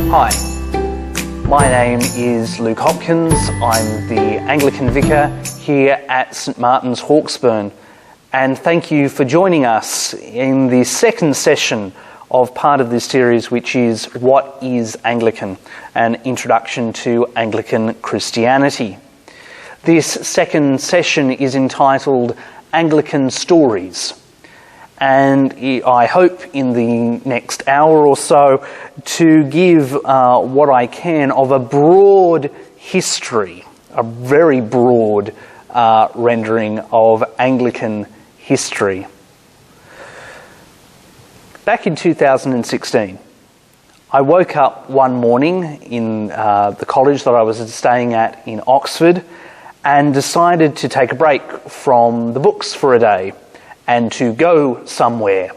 Hi, my name is Luke Hopkins. I'm the Anglican Vicar here at St Martin's Hawksburn, and thank you for joining us in the second session of part of this series, which is What is Anglican? An introduction to Anglican Christianity. This second session is entitled Anglican Stories. And I hope in the next hour or so to give what I can of a broad history, a very broad rendering of Anglican history. Back in 2016, I woke up one morning in the college that I was staying at in Oxford and decided to take a break from the books for a day and to go somewhere.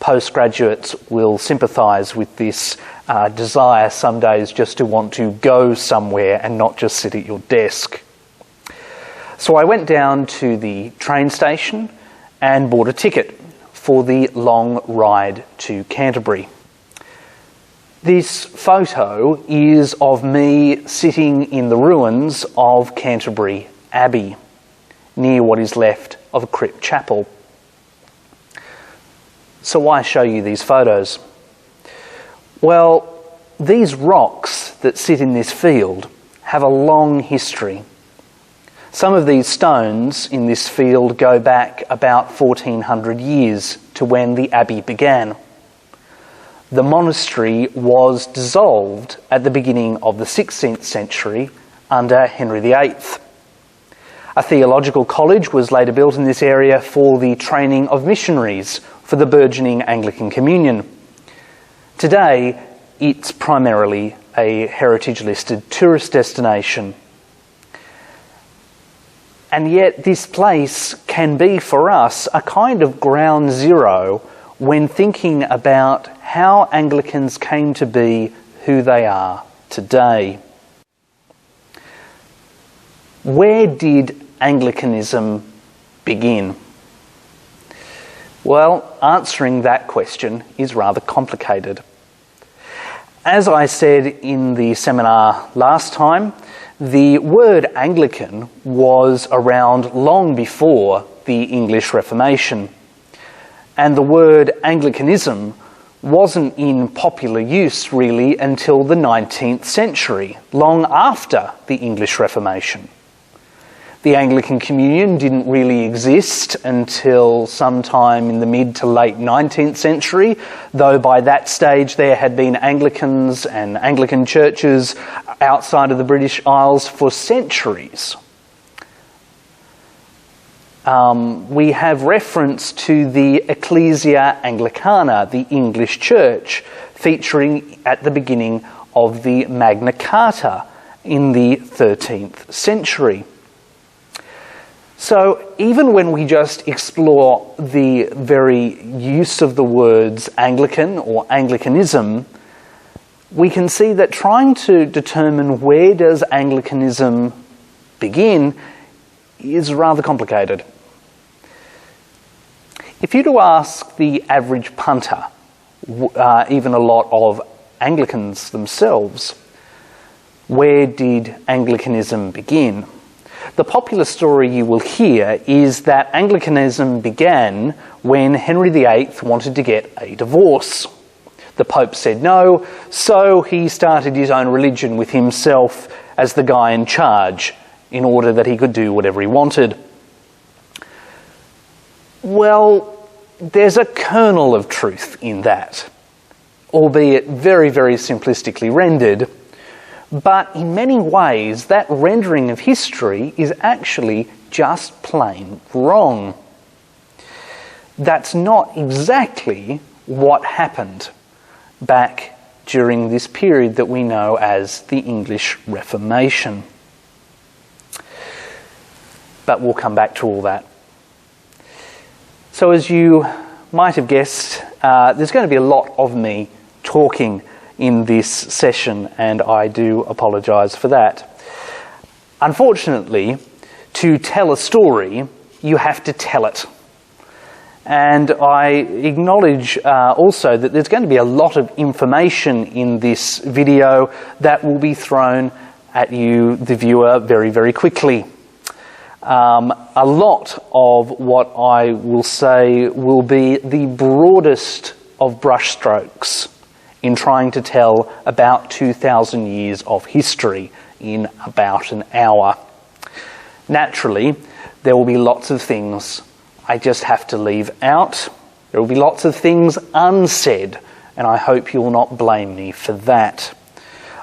Postgraduates will sympathise with this desire some days just to want to go somewhere and not just sit at your desk. So I went down to the train station and bought a ticket for the long ride to Canterbury. This photo is of me sitting in the ruins of Canterbury Abbey, near what is left of a crypt chapel. So why show you these photos? Well, these rocks that sit in this field have a long history. Some of these stones in this field go back about 1400 years to when the abbey began. The monastery was dissolved at the beginning of the 16th century under Henry VIII. A theological college was later built in this area for the training of missionaries for the burgeoning Anglican Communion. Today, it's primarily a heritage-listed tourist destination. And yet this place can be for us a kind of ground zero when thinking about how Anglicans came to be who they are today. Where did Anglicanism begin? Well, answering that question is rather complicated. As I said in the seminar last time, the word Anglican was around long before the English Reformation, and the word Anglicanism wasn't in popular use really until the 19th century, long after the English Reformation. The Anglican Communion didn't really exist until sometime in the mid to late 19th century, though by that stage there had been Anglicans and Anglican churches outside of the British Isles for centuries. We have reference to the Ecclesia Anglicana, the English church, featuring at the beginning of the Magna Carta in the 13th century. So even when we just explore the very use of the words Anglican or Anglicanism, we can see that trying to determine where does Anglicanism begin is rather complicated. If you were to ask the average punter, even a lot of Anglicans themselves, where did Anglicanism begin? The popular story you will hear is that Anglicanism began when Henry VIII wanted to get a divorce. The Pope said no, so he started his own religion with himself as the guy in charge in order that he could do whatever he wanted. Well, there's a kernel of truth in that, albeit very, very simplistically rendered. But in many ways, that rendering of history is actually just plain wrong. That's not exactly what happened back during this period that we know as the English Reformation. But we'll come back to all that. So as you might have guessed, there's going to be a lot of me talking in this session, and I do apologise for that. Unfortunately, to tell a story, you have to tell it. And I acknowledge also that there's going to be a lot of information in this video that will be thrown at you, the viewer, very, very quickly. A lot of what I will say will be the broadest of brushstrokes in trying to tell about 2,000 years of history in about an hour. Naturally, there will be lots of things I just have to leave out. There will be lots of things unsaid, and I hope you will not blame me for that.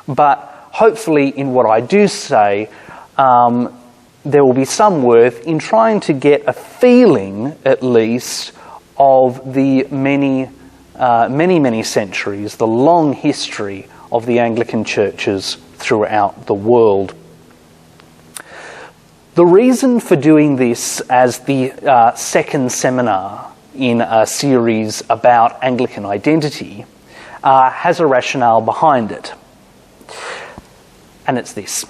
But hopefully in what I do say, there will be some worth in trying to get a feeling, at least, of the many centuries, the long history of the Anglican churches throughout the world. The reason for doing this as the second seminar in a series about Anglican identity has a rationale behind it. And it's this.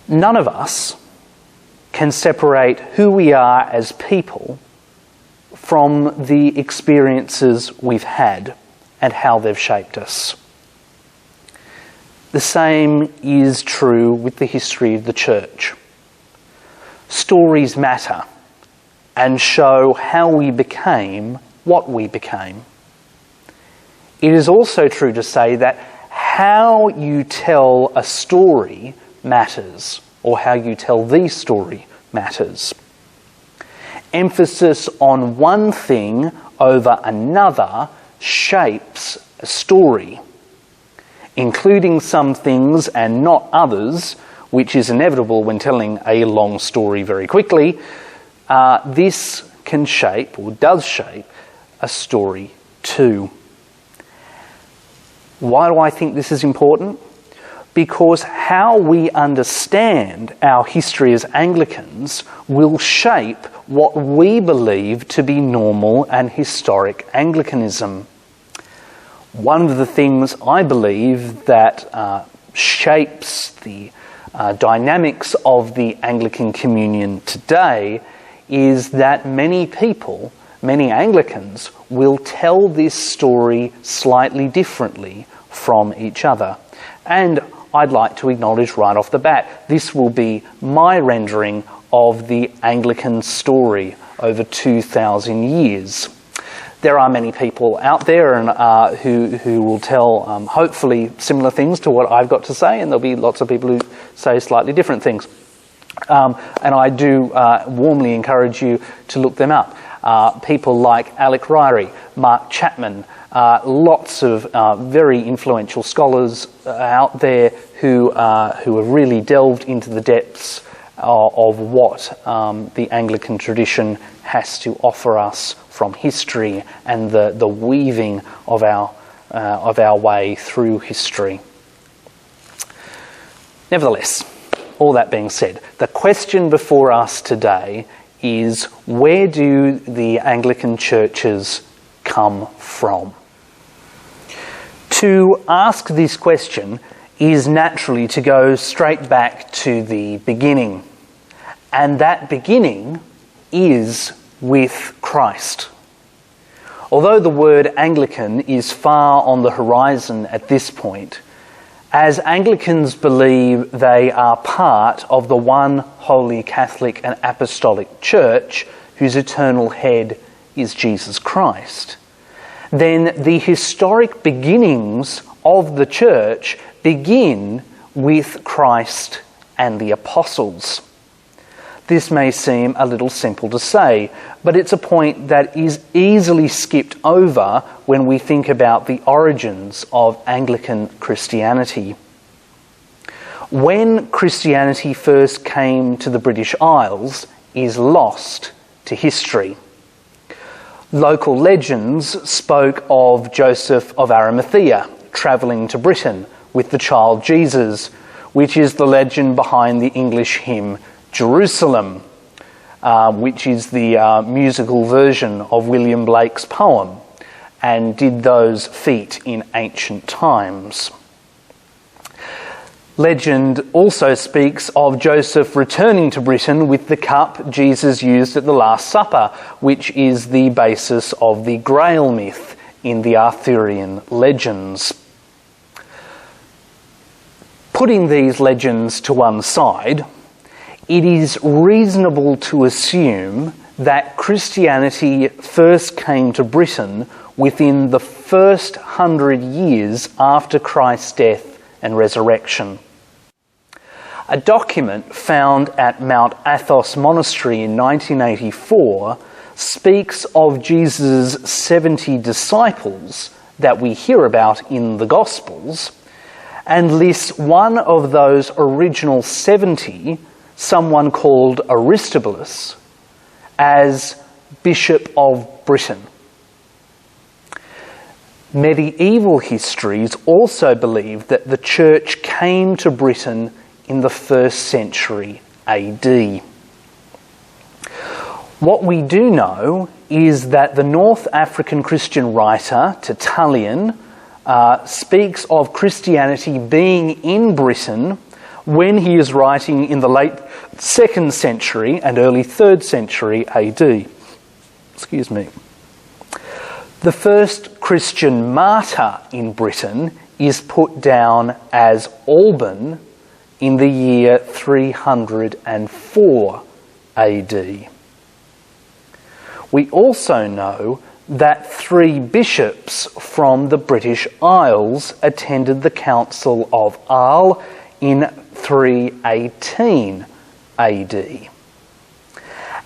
None of us can separate who we are as people from the experiences we've had and how they've shaped us. The same is true with the history of the church. Stories matter and show how we became what we became. It is also true to say that how you tell a story matters, or how you tell the story matters. Emphasis on one thing over another shapes a story, including some things and not others, which is inevitable when telling a long story very quickly. This can shape, or does shape, a story too. Why do I think this is important? Because how we understand our history as Anglicans will shape what we believe to be normal and historic Anglicanism. One of the things I believe that shapes the dynamics of the Anglican communion today is that many people, many Anglicans, will tell this story slightly differently from each other. And I'd like to acknowledge right off the bat, this will be my rendering of the Anglican story over 2,000 years. There are many people out there and who will tell, hopefully, similar things to what I've got to say, and there'll be lots of people who say slightly different things. And I do warmly encourage you to look them up. People like Alec Ryrie, Mark Chapman, lots of very influential scholars out there who have really delved into the depths of what the Anglican tradition has to offer us from history and the weaving of our way through history. Nevertheless, all that being said, the question before us today is, where do the Anglican churches come from? To ask this question is naturally to go straight back to the beginning. And that beginning is with Christ. Although the word Anglican is far on the horizon at this point, as Anglicans believe they are part of the one holy Catholic and Apostolic Church whose eternal head is Jesus Christ, then the historic beginnings of the Church begin with Christ and the Apostles. This may seem a little simple to say, but it's a point that is easily skipped over when we think about the origins of Anglican Christianity. When Christianity first came to the British Isles is lost to history. Local legends spoke of Joseph of Arimathea travelling to Britain with the child Jesus, which is the legend behind the English hymn Jerusalem, which is the musical version of William Blake's poem, and did those feat in ancient times. Legend also speaks of Joseph returning to Britain with the cup Jesus used at the Last Supper, which is the basis of the Grail myth in the Arthurian legends. Putting these legends to one side, it is reasonable to assume that Christianity first came to Britain within the first 100 years after Christ's death and resurrection. A document found at Mount Athos Monastery in 1984 speaks of Jesus' 70 disciples that we hear about in the Gospels, and lists one of those original 70, someone called Aristobulus, as Bishop of Britain. Medieval histories also believe that the Church came to Britain in the 1st century AD. What we do know is that the North African Christian writer, Tertullian, speaks of Christianity being in Britain when he is writing in the late 2nd century and early 3rd century AD. Excuse me. The first Christian martyr in Britain is put down as Alban in the year 304 AD. We also know that 3 bishops from the British Isles attended the Council of Arles in 318 AD.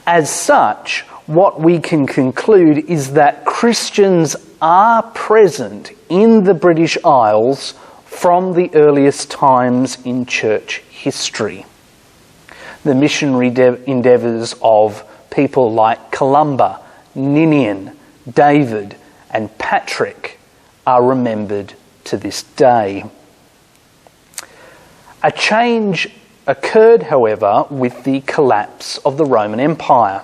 As such, what we can conclude is that Christians are present in the British Isles from the earliest times in church history. The missionary endeavours of people like Columba, Ninian, David and Patrick are remembered to this day. A change occurred, however, with the collapse of the Roman Empire.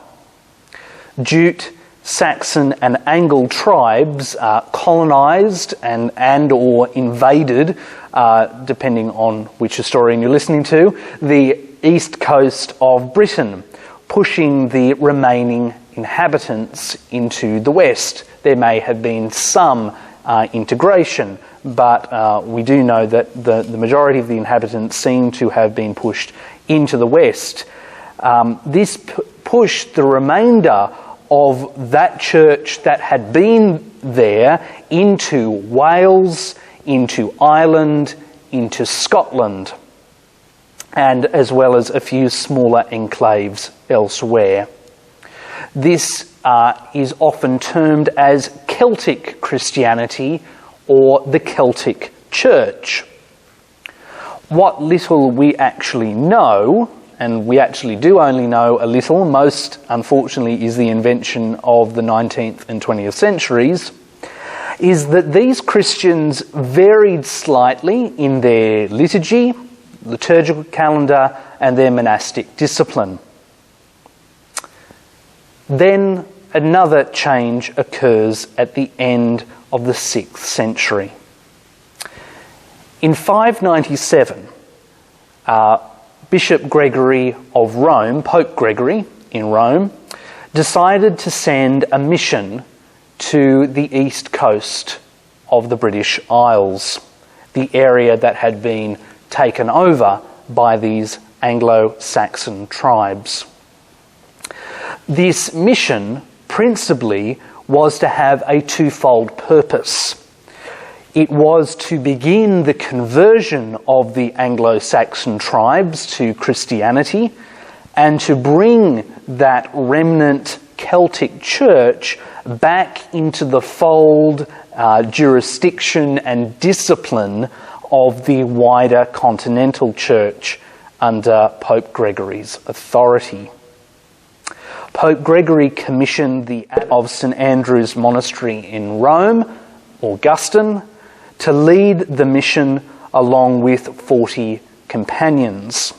Jute, Saxon and Angle tribes colonised and or invaded, depending on which historian you're listening to, the east coast of Britain, pushing the remaining inhabitants into the west. There may have been some integration, but we do know that the majority of the inhabitants seem to have been pushed into the west. This pushed the remainder of that church that had been there into Wales, into Ireland, into Scotland, and as well as a few smaller enclaves elsewhere. This is often termed as Celtic Christianity or the Celtic Church. What little we actually know, and we actually do only know a little, most unfortunately is the invention of the 19th and 20th centuries, is that these Christians varied slightly in their liturgy, liturgical calendar and their monastic discipline. Then another change occurs at the end of the 6th century. In 597, Bishop Gregory of Rome, Pope Gregory in Rome, decided to send a mission to the east coast of the British Isles, the area that had been taken over by these Anglo-Saxon tribes. This mission principally was to have a twofold purpose. It was to begin the conversion of the Anglo-Saxon tribes to Christianity and to bring that remnant Celtic church back into the fold, jurisdiction and discipline of the wider continental church under Pope Gregory's authority. Pope Gregory commissioned the abbot of St Andrew's Monastery in Rome, Augustine, to lead the mission along with 40 companions.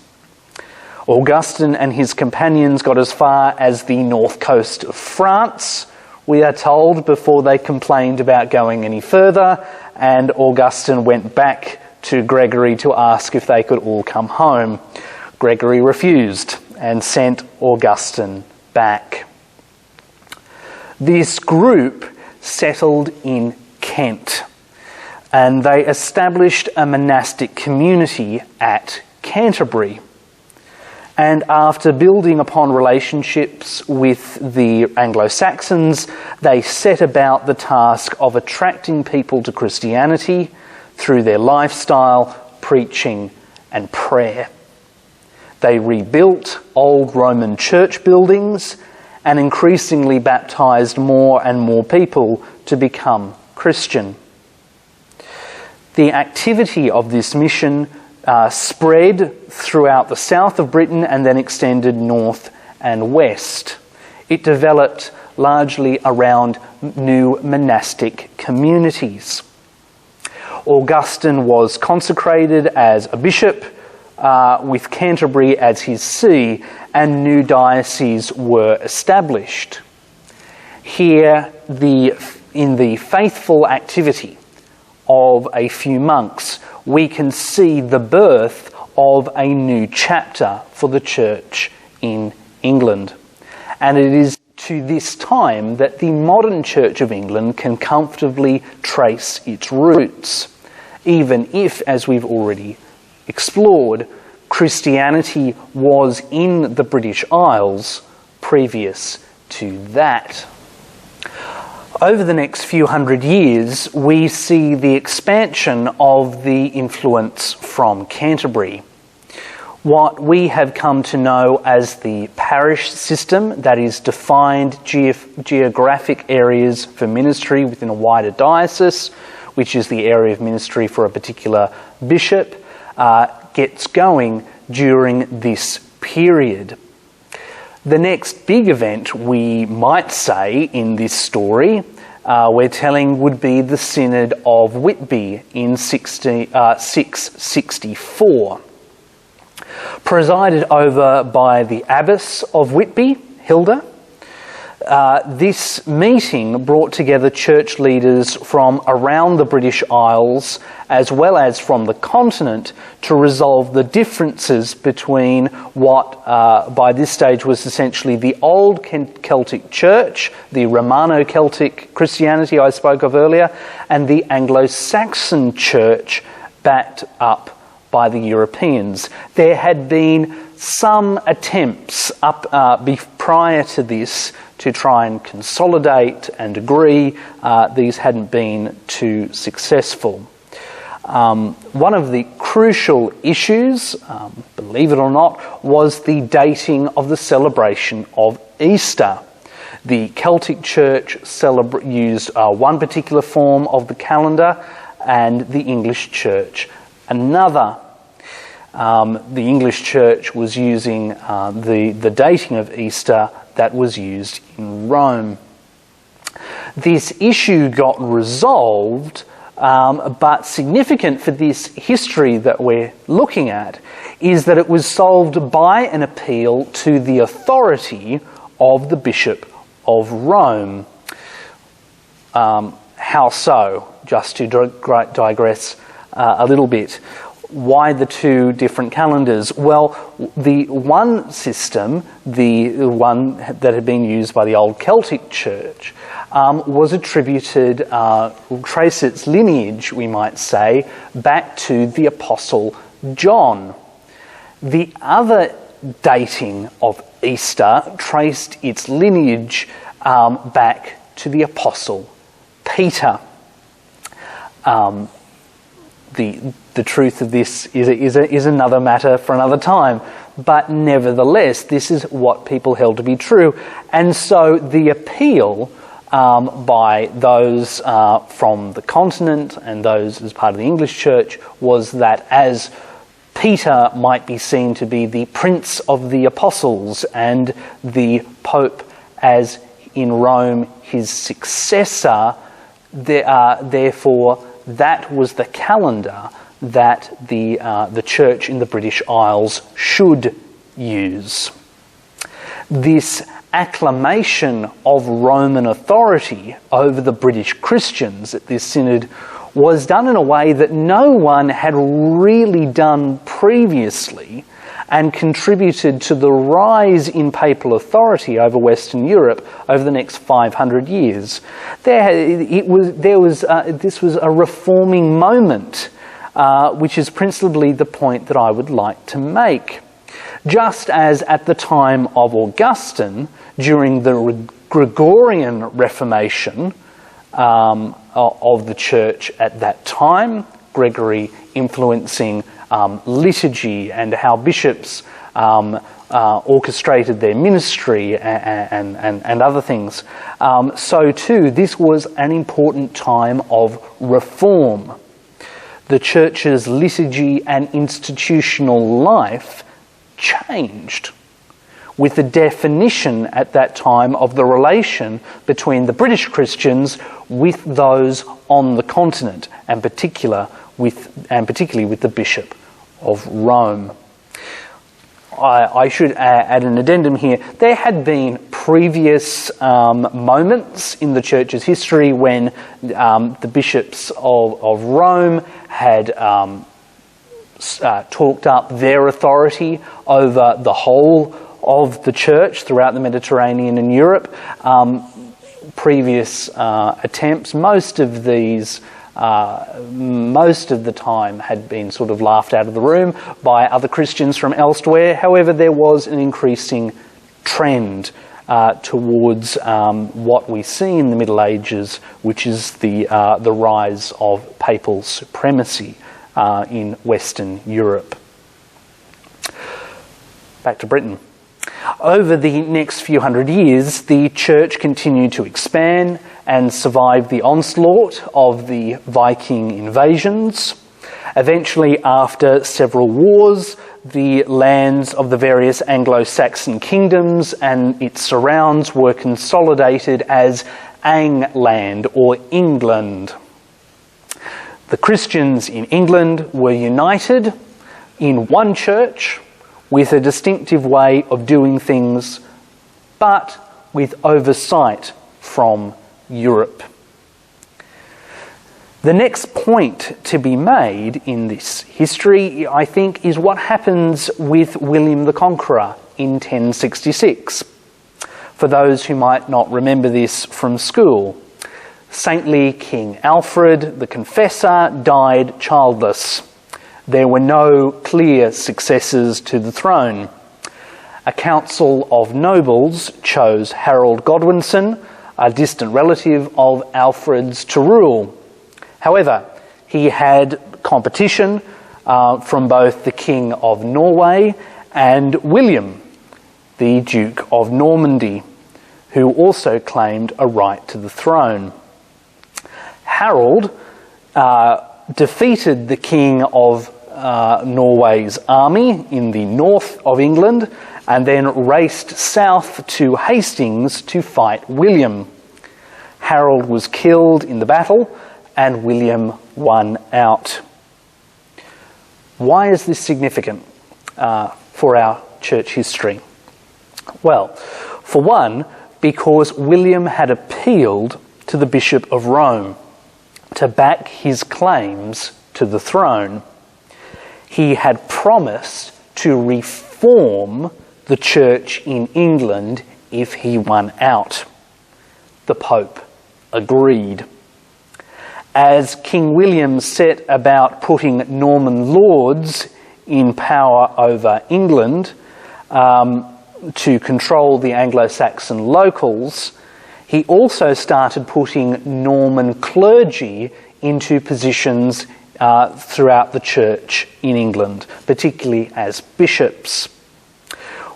Augustine and his companions got as far as the north coast of France, we are told, before they complained about going any further, and Augustine went back to Gregory to ask if they could all come home. Gregory refused and sent Augustine back. This group settled in Kent, and they established a monastic community at Canterbury. And after building upon relationships with the Anglo-Saxons, they set about the task of attracting people to Christianity through their lifestyle, preaching, and prayer. They rebuilt old Roman church buildings and increasingly baptised more and more people to become Christian. The activity of this mission spread throughout the south of Britain and then extended north and west. It developed largely around new monastic communities. Augustine was consecrated as a bishop with Canterbury as his see, and new dioceses were established. Here, in the faithful activity of a few monks, we can see the birth of a new chapter for the church in England. And it is to this time that the modern Church of England can comfortably trace its roots, even if, as we've already explored, Christianity was in the British Isles previous to that. Over the next few hundred years, we see the expansion of the influence from Canterbury. What we have come to know as the parish system, that is defined geographic areas for ministry within a wider diocese, which is the area of ministry for a particular bishop, gets going during this period. The next big event, we might say, in this story we're telling would be the Synod of Whitby in 664. Presided over by the Abbess of Whitby, Hilda. This meeting brought together church leaders from around the British Isles as well as from the continent to resolve the differences between what by this stage was essentially the old Celtic Church, the Romano-Celtic Christianity I spoke of earlier, and the Anglo-Saxon Church backed up by the Europeans. There had been some attempts prior to this to try and consolidate and agree. These hadn't been too successful. One of the crucial issues, believe it or not, was the dating of the celebration of Easter. The Celtic Church used one particular form of the calendar and the English Church another. The English Church was using the dating of Easter that was used in Rome. This issue got resolved, but significant for this history that we're looking at is that it was solved by an appeal to the authority of the Bishop of Rome. How so? Just to digress a little bit. Why the two different calendars? Well, the one system, the one that had been used by the old Celtic Church, was attributed, trace its lineage, we might say, back to the Apostle John. The other dating of Easter traced its lineage back to the Apostle Peter. The truth of this is another matter for another time, but nevertheless, this is what people held to be true. And so the appeal by those from the continent and those as part of the English Church was that as Peter might be seen to be the Prince of the Apostles and the Pope as in Rome his successor, therefore that was the calendar that the church in the British Isles should use. This acclamation of Roman authority over the British Christians at this synod was done in a way that no one had really done previously, and contributed to the rise in papal authority over Western Europe over the next 500 years. This was a reforming moment, which is principally the point that I would like to make. Just as at the time of Augustine, during the Gregorian Reformation of the Church at that time, Gregory influencing liturgy and how bishops orchestrated their ministry and other things. So too, this was an important time of reform. The Church's liturgy and institutional life changed, with the definition at that time of the relation between the British Christians with those on the continent, and particularly with the Bishop of Rome. I should add an addendum here. There had been previous moments in the Church's history when the bishops of Rome had talked up their authority over the whole of the Church throughout the Mediterranean and Europe. Previous attempts, most of the time had been sort of laughed out of the room by other Christians from elsewhere. However, there was an increasing trend towards what we see in the Middle Ages, which is the rise of papal supremacy in Western Europe. Back to Britain. Over the next few hundred years, the Church continued to expand and survived the onslaught of the Viking invasions. Eventually, after several wars, the lands of the various Anglo-Saxon kingdoms and its surrounds were consolidated as Angland, or England. The Christians in England were united in one church with a distinctive way of doing things, but with oversight from Europe. The next point to be made in this history, I think, is what happens with William the Conqueror in 1066. For those who might not remember this from school, saintly King Alfred the Confessor died childless. There were no clear successors to the throne. A council of nobles chose Harold Godwinson, a distant relative of Alfred's, to rule. However, he had competition from both the King of Norway and William, the Duke of Normandy, who also claimed a right to the throne. Harold defeated the King of Norway's army in the north of England and then raced south to Hastings to fight William. Harold was killed in the battle and William won out. Why is this significant for our church history? Well, for one, because William had appealed to the Bishop of Rome to back his claims to the throne. He had promised to reform the church in England if he won out. The Pope agreed. As King William set about putting Norman lords in power over England to control the Anglo-Saxon locals, he also started putting Norman clergy into positions throughout the church in England, particularly as bishops.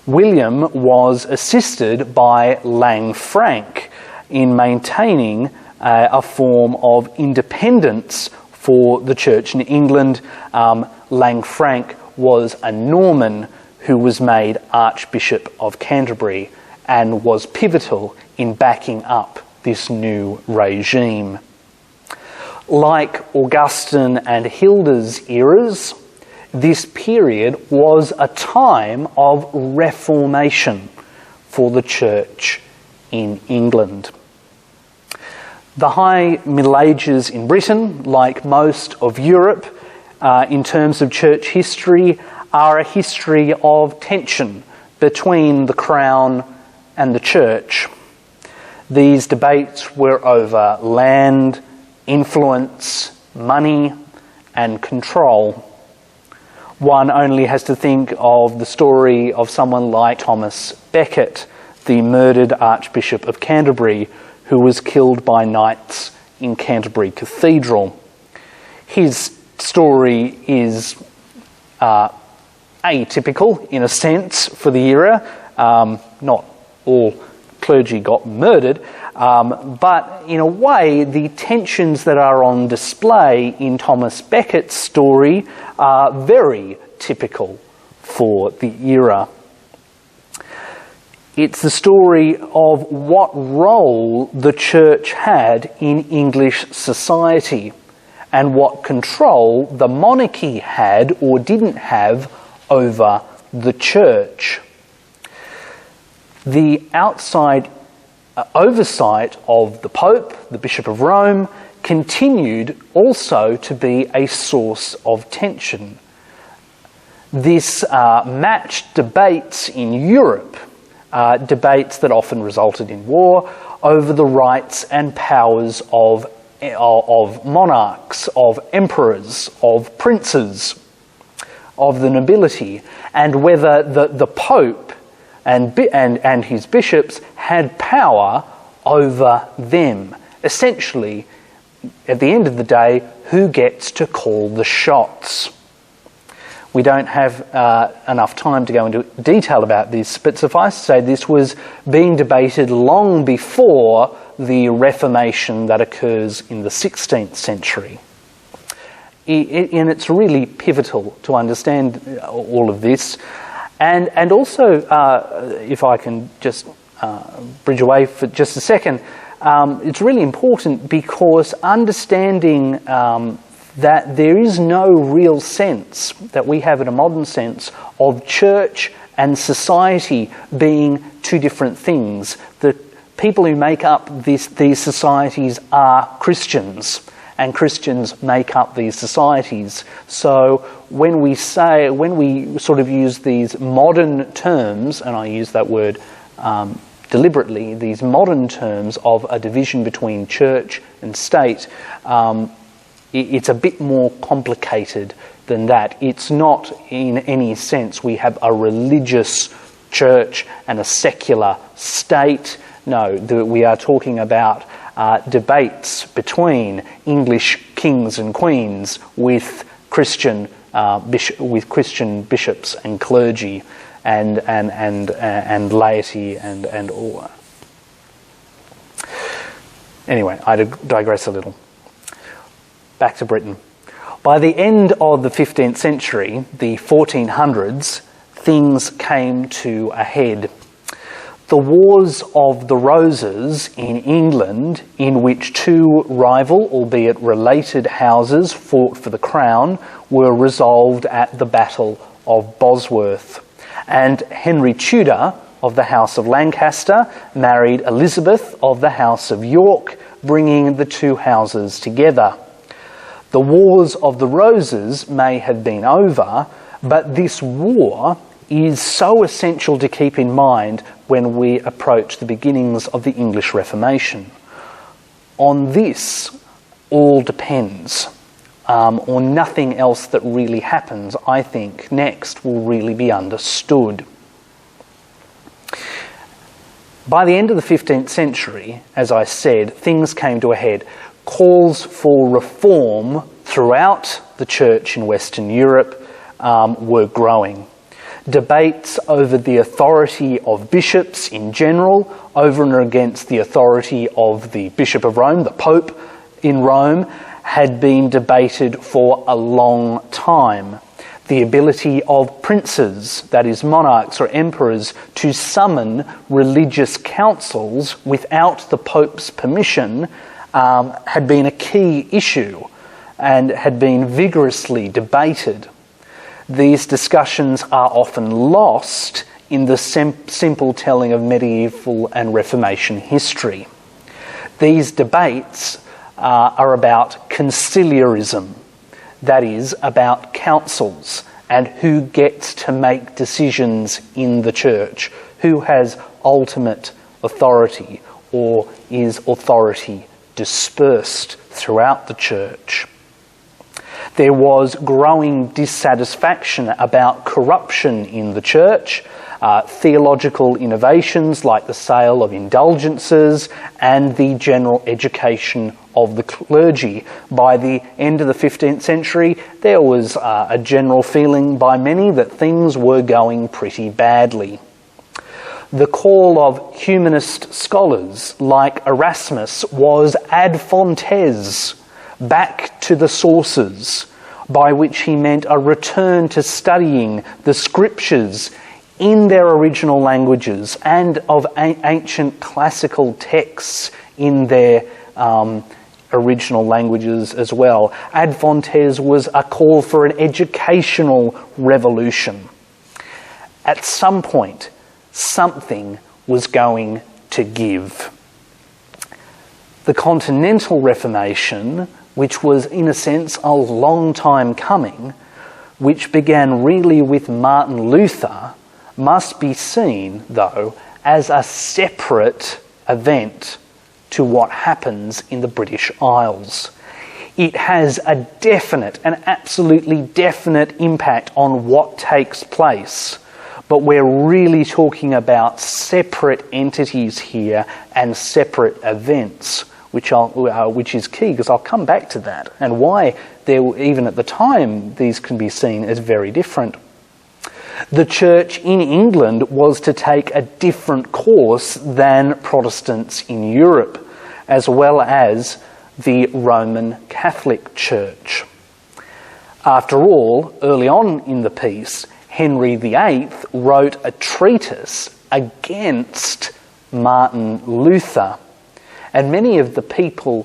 William was assisted by Lanfranc in maintaining a form of independence for the church in England. Lanfranc was a Norman who was made Archbishop of Canterbury and was pivotal in backing up this new regime. Like Augustine and Hilda's eras, this period was a time of reformation for the church in England. The High Middle Ages in Britain, like most of Europe, in terms of church history, are a history of tension between the Crown and the Church. These debates were over land, influence, money, and control. One only has to think of the story of someone like Thomas Becket, the murdered Archbishop of Canterbury, who was killed by knights in Canterbury Cathedral. His story is atypical, in a sense, for the era. Not all clergy got murdered, but in a way, the tensions that are on display in Thomas Becket's story are very typical for the era. It's the story of what role the church had in English society and what control the monarchy had or didn't have over the church. The outside oversight of the Pope, the Bishop of Rome, continued also to be a source of tension. This matched debates in Europe, debates that often resulted in war, over the rights and powers of monarchs, of emperors, of princes, of the nobility, and whether the Pope and his bishops had power over them. Essentially, at the end of the day, who gets to call the shots? We don't have enough time to go into detail about this, but suffice to say this was being debated long before the Reformation that occurs in the 16th century. And it's really pivotal to understand all of this. And also, if I can just bridge away for just a second, it's really important because understanding that there is no real sense that we have in a modern sense of church and society being two different things. The people who make up these societies are Christians, and Christians make up these societies. So when we sort of use these modern terms, and I use that word deliberately, these modern terms of a division between church and state, it's a bit more complicated than that. It's not in any sense we have a religious church and a secular state. No, we are talking about debates between English kings and queens with Christian bishops and clergy and laity and all. Anyway, I digress a little. Back to Britain. By the end of the 15th century, the 1400s, things came to a head. The Wars of the Roses in England, in which two rival, albeit related houses fought for the crown, were resolved at the Battle of Bosworth. And Henry Tudor of the House of Lancaster married Elizabeth of the House of York, bringing the two houses together. The Wars of the Roses may have been over, but this war is so essential to keep in mind when we approach the beginnings of the English Reformation. On this, all depends, or nothing else that really happens, I think, next will really be understood. By the end of the 15th century, as I said, things came to a head. Calls for reform throughout the church in Western Europe were growing. Debates over the authority of bishops in general, over and against the authority of the Bishop of Rome, the Pope in Rome, had been debated for a long time. The ability of princes, that is monarchs or emperors, to summon religious councils without the Pope's permission had been a key issue and had been vigorously debated. These discussions are often lost in the simple telling of medieval and Reformation history. These debates are about conciliarism, that is, about councils and who gets to make decisions in the church, who has ultimate authority, or is authority dispersed throughout the church. There was growing dissatisfaction about corruption in the church, theological innovations like the sale of indulgences and the general education of the clergy. By the end of the 15th century, there was a general feeling by many that things were going pretty badly. The call of humanist scholars like Erasmus was ad fontes, back to the sources, by which he meant a return to studying the scriptures in their original languages and of ancient classical texts in their original languages as well. Ad fontes was a call for an educational revolution. At some point, something was going to give. The Continental Reformation, which was in a sense a long time coming, which began really with Martin Luther, must be seen, though, as a separate event to what happens in the British Isles. It has a definite, an absolutely definite impact on what takes place, but we're really talking about separate entities here and separate events, which is key, because I'll come back to that, and why even at the time these can be seen as very different. The church in England was to take a different course than Protestants in Europe, as well as the Roman Catholic Church. After all, early on in the piece, Henry VIII wrote a treatise against Martin Luther, and many of the people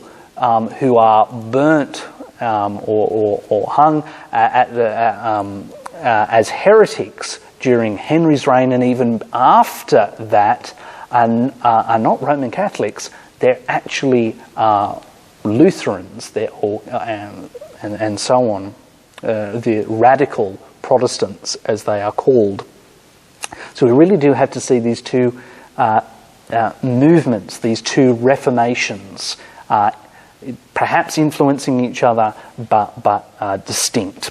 who are burnt or hung as heretics during Henry's reign and even after that are not Roman Catholics. They're actually Lutherans, and so on, the radical Protestants, as they are called. So we really do have to see these two movements, these two reformations, perhaps influencing each other, but distinct.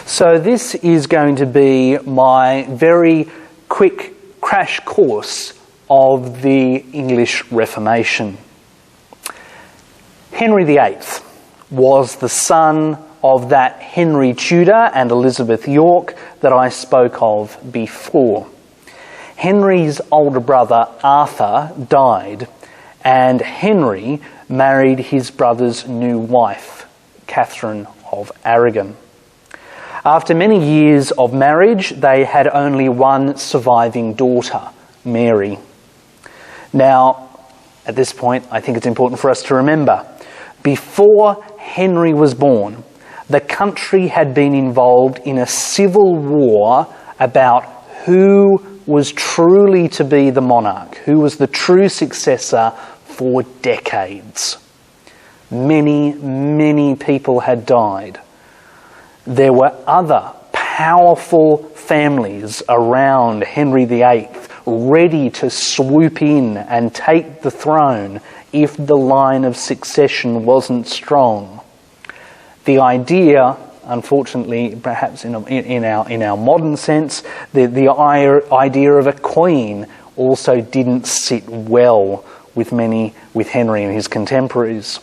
So this is going to be my very quick crash course of the English Reformation. Henry VIII was the son of that Henry Tudor and Elizabeth York that I spoke of before. Henry's older brother Arthur died, and Henry married his brother's new wife, Catherine of Aragon. After many years of marriage, they had only one surviving daughter, Mary. Now, at this point, I think it's important for us to remember, before Henry was born, the country had been involved in a civil war about who was truly to be the monarch, who was the true successor for decades. Many, many people had died. There were other powerful families around Henry VIII ready to swoop in and take the throne if the line of succession wasn't strong. The idea, unfortunately, perhaps in our modern sense, the idea of a queen also didn't sit well with Henry and his contemporaries.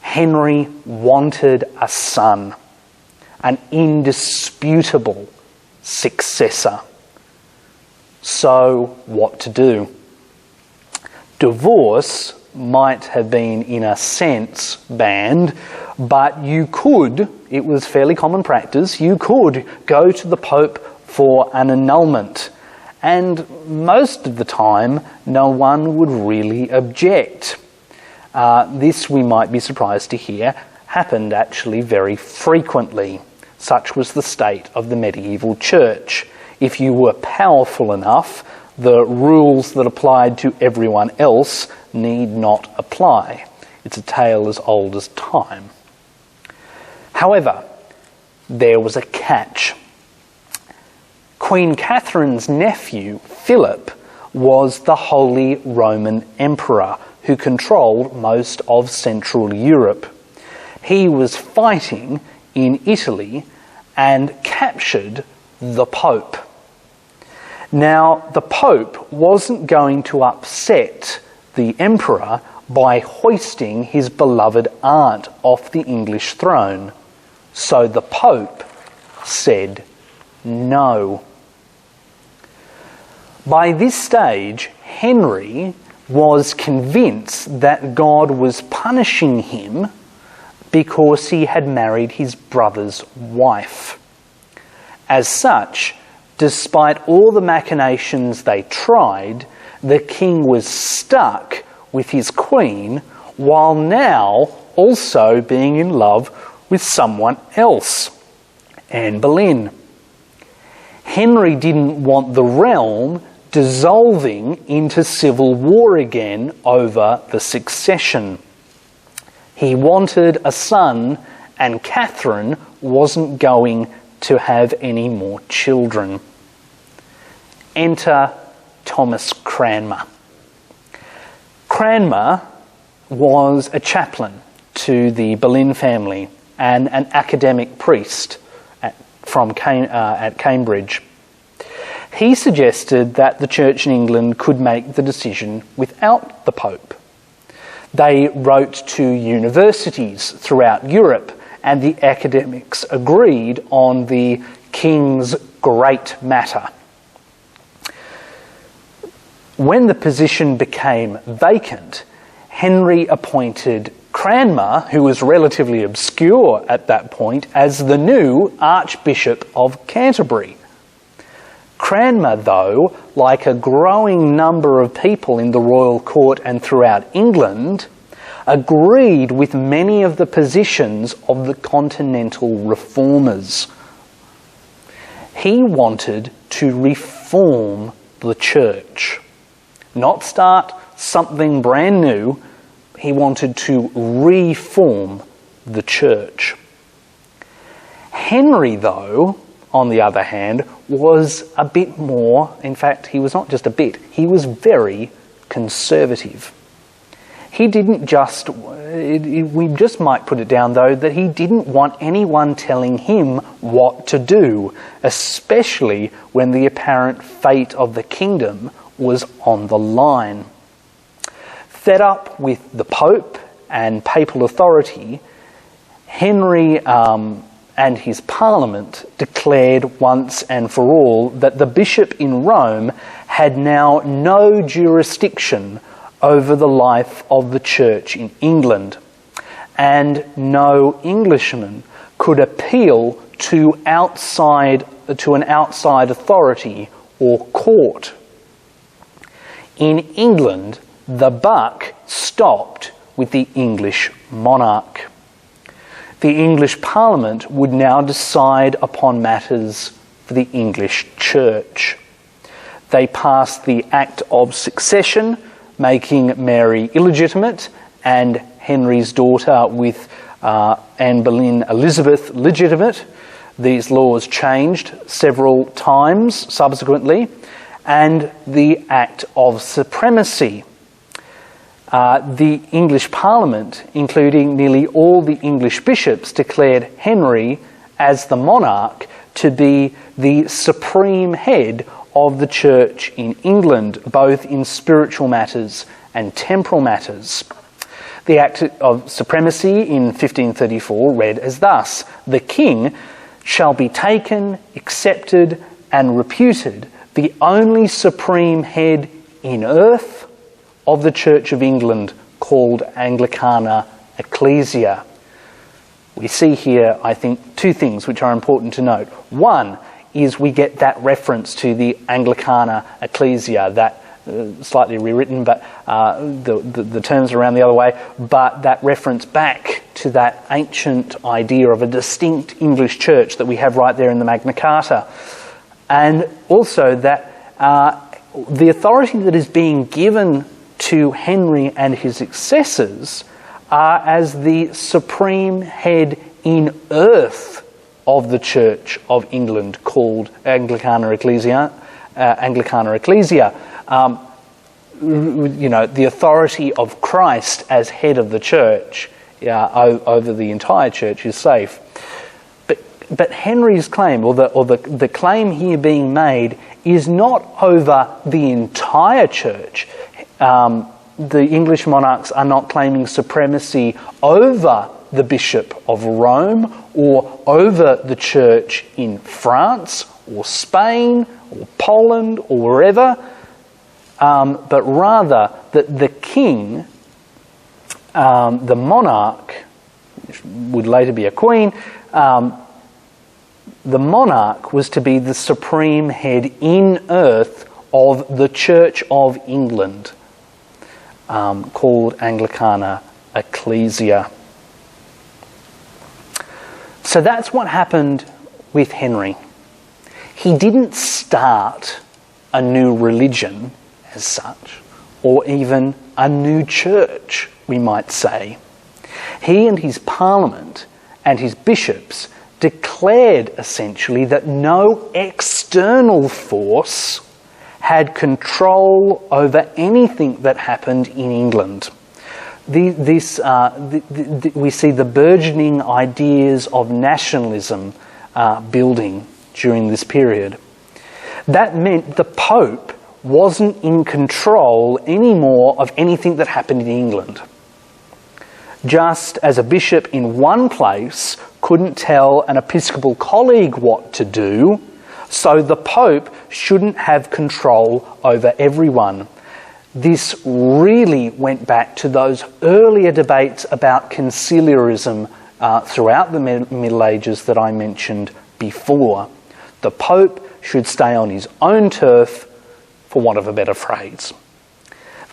Henry wanted a son, an indisputable successor. So, what to do? Divorce might have been, in a sense, banned, but it was fairly common practice, you could go to the Pope for an annulment. And most of the time, no one would really object. This, we might be surprised to hear, happened actually very frequently. Such was the state of the medieval church. If you were powerful enough, the rules that applied to everyone else need not apply. It's a tale as old as time. However, there was a catch. Queen Catherine's nephew, Philip, was the Holy Roman Emperor who controlled most of Central Europe. He was fighting in Italy and captured the Pope. Now, the Pope wasn't going to upset the Emperor by hoisting his beloved aunt off the English throne. So the Pope said no. By this stage, Henry was convinced that God was punishing him because he had married his brother's wife. As such, despite all the machinations they tried, the king was stuck with his queen while now also being in love with someone else, Anne Boleyn. Henry didn't want the realm dissolving into civil war again over the succession. He wanted a son, and Catherine wasn't going to have any more children. Enter Thomas Cranmer. Cranmer was a chaplain to the Boleyn family and an academic priest at Cambridge. He suggested that the Church in England could make the decision without the Pope. They wrote to universities throughout Europe, and the academics agreed on the king's great matter. When the position became vacant, Henry appointed Cranmer, who was relatively obscure at that point, as the new Archbishop of Canterbury. Cranmer, though, like a growing number of people in the royal court and throughout England, agreed with many of the positions of the continental reformers. He wanted to reform the church, not start something brand new. He wanted to reform the church. Henry, though, on the other hand, was a bit more, in fact, he was not just a bit, he was very conservative. He didn't just, we just might put it down though, that he didn't want anyone telling him what to do, especially when the apparent fate of the kingdom was on the line. Fed up with the Pope and papal authority, Henry and his Parliament declared once and for all that the bishop in Rome had now no jurisdiction over the life of the church in England, and no Englishman could appeal to an outside authority or court. In England, the buck stopped with the English monarch. The English Parliament would now decide upon matters for the English Church. They passed the Act of Succession, making Mary illegitimate and Henry's daughter with Anne Boleyn Elizabeth legitimate. These laws changed several times subsequently, and the Act of Supremacy. The English Parliament, including nearly all the English bishops, declared Henry as the monarch to be the supreme head of the church in England, both in spiritual matters and temporal matters. The Act of Supremacy in 1534 read as thus: "The king shall be taken, accepted, and reputed the only supreme head in earth of the Church of England, called Anglicana Ecclesia." We see here, I think, two things which are important to note. One is we get that reference to the Anglicana Ecclesia, that slightly rewritten, but the terms are around the other way, but that reference back to that ancient idea of a distinct English church that we have right there in the Magna Carta. And also that the authority that is being given to Henry and his successors are as the supreme head in earth of the Church of England, called Anglicana Ecclesia. The authority of Christ as head of the Church over the entire Church is safe. But Henry's claim, or the claim here being made, is not over the entire Church. The English monarchs are not claiming supremacy over the Bishop of Rome or over the Church in France or Spain or Poland or wherever, but rather that the king, the monarch, which would later be a queen, the monarch was to be the supreme head in earth of the Church of England, called Anglicana Ecclesia. So that's what happened with Henry. He didn't start a new religion as such, or even a new church, we might say. He and his parliament and his bishops declared essentially that no external force had control over anything that happened in England. We see the burgeoning ideas of nationalism building during this period. That meant the Pope wasn't in control anymore of anything that happened in England. Just as a bishop in one place couldn't tell an episcopal colleague what to do, so the Pope shouldn't have control over everyone. This really went back to those earlier debates about conciliarism throughout the Middle Ages that I mentioned before. The Pope should stay on his own turf, for want of a better phrase.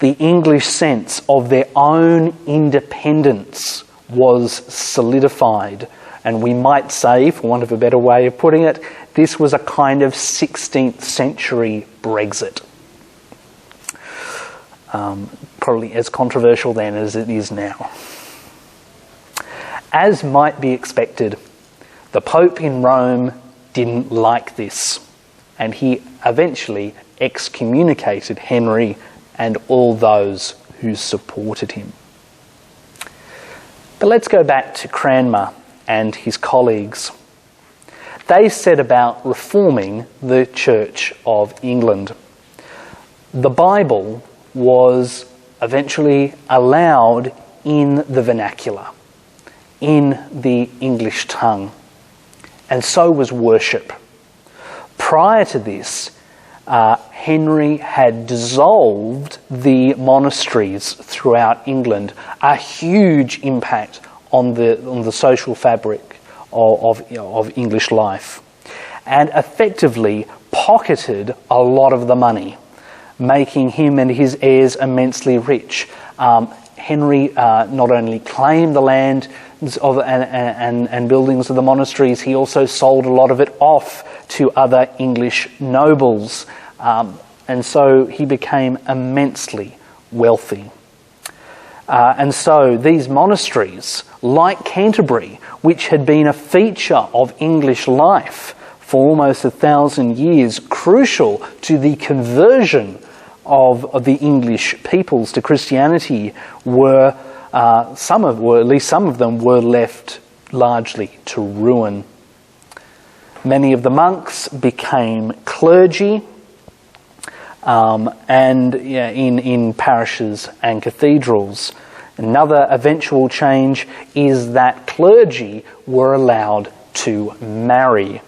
The English sense of their own independence was solidified, and we might say, for want of a better way of putting it, this was a kind of 16th century Brexit. Probably as controversial then as it is now. As might be expected, the Pope in Rome didn't like this, and he eventually excommunicated Henry and all those who supported him. But let's go back to Cranmer and his colleagues. They set about reforming the Church of England. The Bible was eventually allowed in the vernacular, in the English tongue, and so was worship. Prior to this, Henry had dissolved the monasteries throughout England, a huge impact on the social fabric of English life, and effectively pocketed a lot of the money, making him and his heirs immensely rich. Henry not only claimed the land and buildings of the monasteries, he also sold a lot of it off to other English nobles, and so he became immensely wealthy. And so these monasteries, like Canterbury, which had been a feature of English life for almost 1,000 years, crucial to the conversion of the English peoples to Christianity, at least some of them were left largely to ruin. Many of the monks became clergy, in parishes and cathedrals. Another eventual change is that clergy were allowed to marry.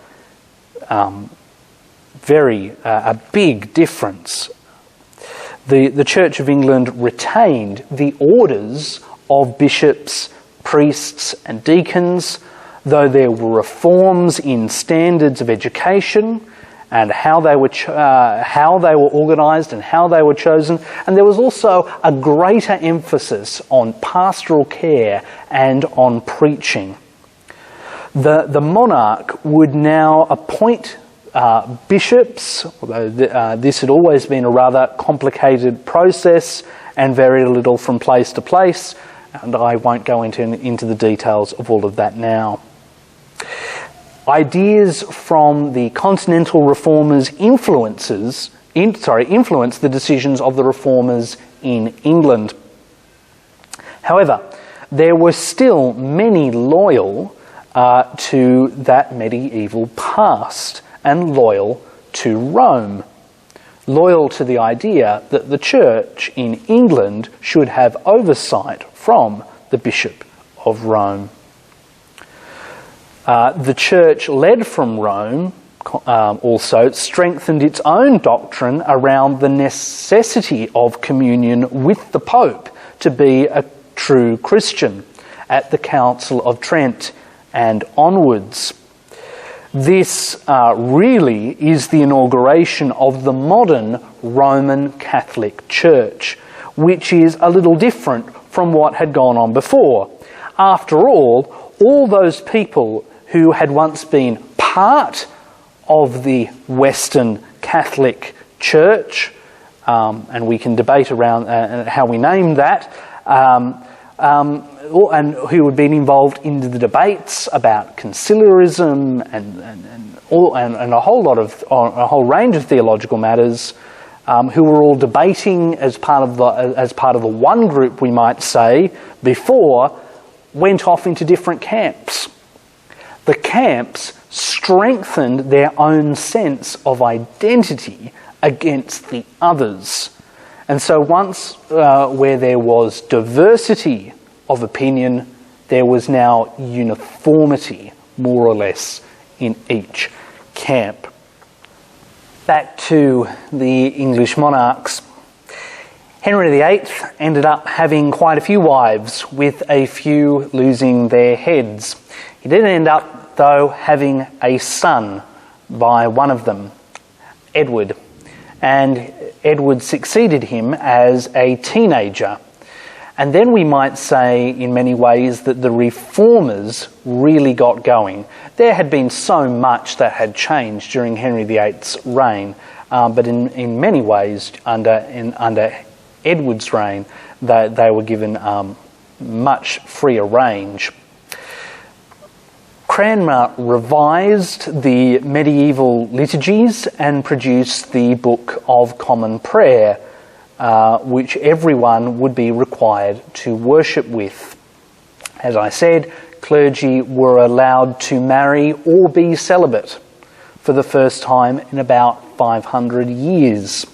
A big difference. The Church of England retained the orders of bishops, priests and deacons, though there were reforms in standards of education and how they were organised and how they were chosen, and there was also a greater emphasis on pastoral care and on preaching. The monarch would now appoint bishops, although this had always been a rather complicated process and varied a little from place to place, and I won't go into the details of all of that now. Ideas from the continental reformers influenced the decisions of the reformers in England. However, there were still many loyal to that medieval past and loyal to Rome, loyal to the idea that the church in England should have oversight from the Bishop of Rome. The church led from Rome also strengthened its own doctrine around the necessity of communion with the Pope to be a true Christian at the Council of Trent and onwards. This really is the inauguration of the modern Roman Catholic Church, which is a little different from what had gone on before. After all those people who had once been part of the Western Catholic Church, and we can debate around how we name that, and who had been involved in the debates about conciliarism and a whole range of theological matters, who were all debating as part of the one group, we might say, before, went off into different camps. The camps strengthened their own sense of identity against the others. And so once where there was diversity of opinion, there was now uniformity, more or less, in each camp. Back to the English monarchs. Henry VIII ended up having quite a few wives, with a few losing their heads. He did end up, though, having a son by one of them, Edward. And Edward succeeded him as a teenager. And then we might say, in many ways, that the reformers really got going. There had been so much that had changed during Henry VIII's reign, but in many ways, under Edward's reign, they were given much freer range. Cranmer revised the medieval liturgies and produced the Book of Common Prayer, which everyone would be required to worship with. As I said, clergy were allowed to marry or be celibate for the first time in about 500 years.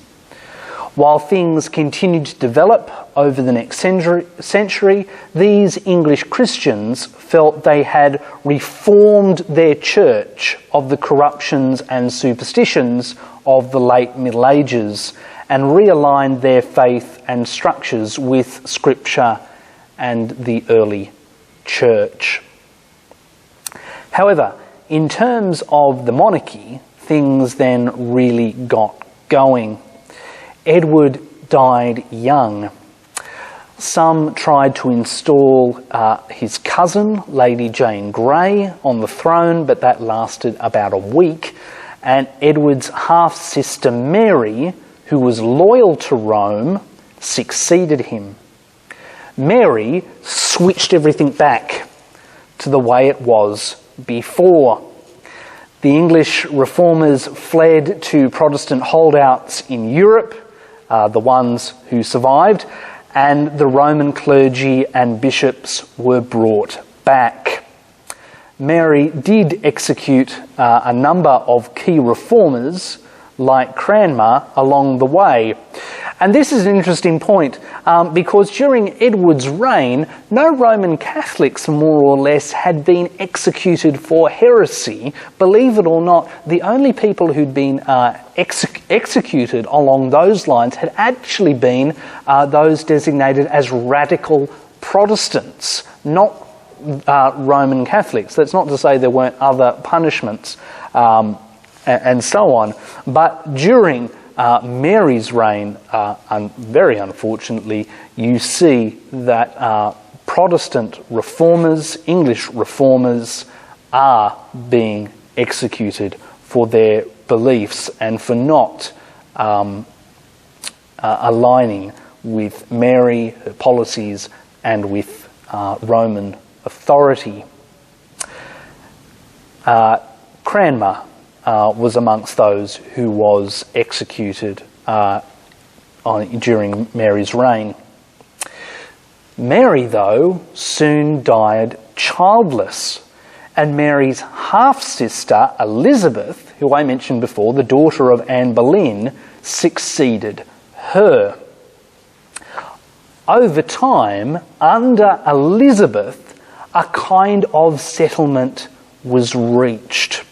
While things continued to develop over the next century, these English Christians felt they had reformed their church of the corruptions and superstitions of the late Middle Ages and realigned their faith and structures with Scripture and the early church. However, in terms of the monarchy, things then really got going. Edward died young. Some tried to install his cousin, Lady Jane Grey, on the throne, but that lasted about a week. And Edward's half-sister Mary, who was loyal to Rome, succeeded him. Mary switched everything back to the way it was before. The English reformers fled to Protestant holdouts in Europe, the ones who survived, and the Roman clergy and bishops were brought back. Mary did execute a number of key reformers, like Cranmer, along the way. And this is an interesting point, because during Edward's reign, no Roman Catholics, more or less, had been executed for heresy. Believe it or not, the only people who'd been executed along those lines had actually been those designated as radical Protestants, not Roman Catholics. That's not to say there weren't other punishments and so on. But during Mary's reign, very unfortunately, you see that Protestant reformers, English reformers, are being executed for their beliefs and for not aligning with Mary, her policies, and with Roman authority. Cranmer was amongst those who was executed during Mary's reign. Mary, though, soon died childless, and Mary's half-sister, Elizabeth, who I mentioned before, the daughter of Anne Boleyn, succeeded her. Over time, under Elizabeth, a kind of settlement was reached.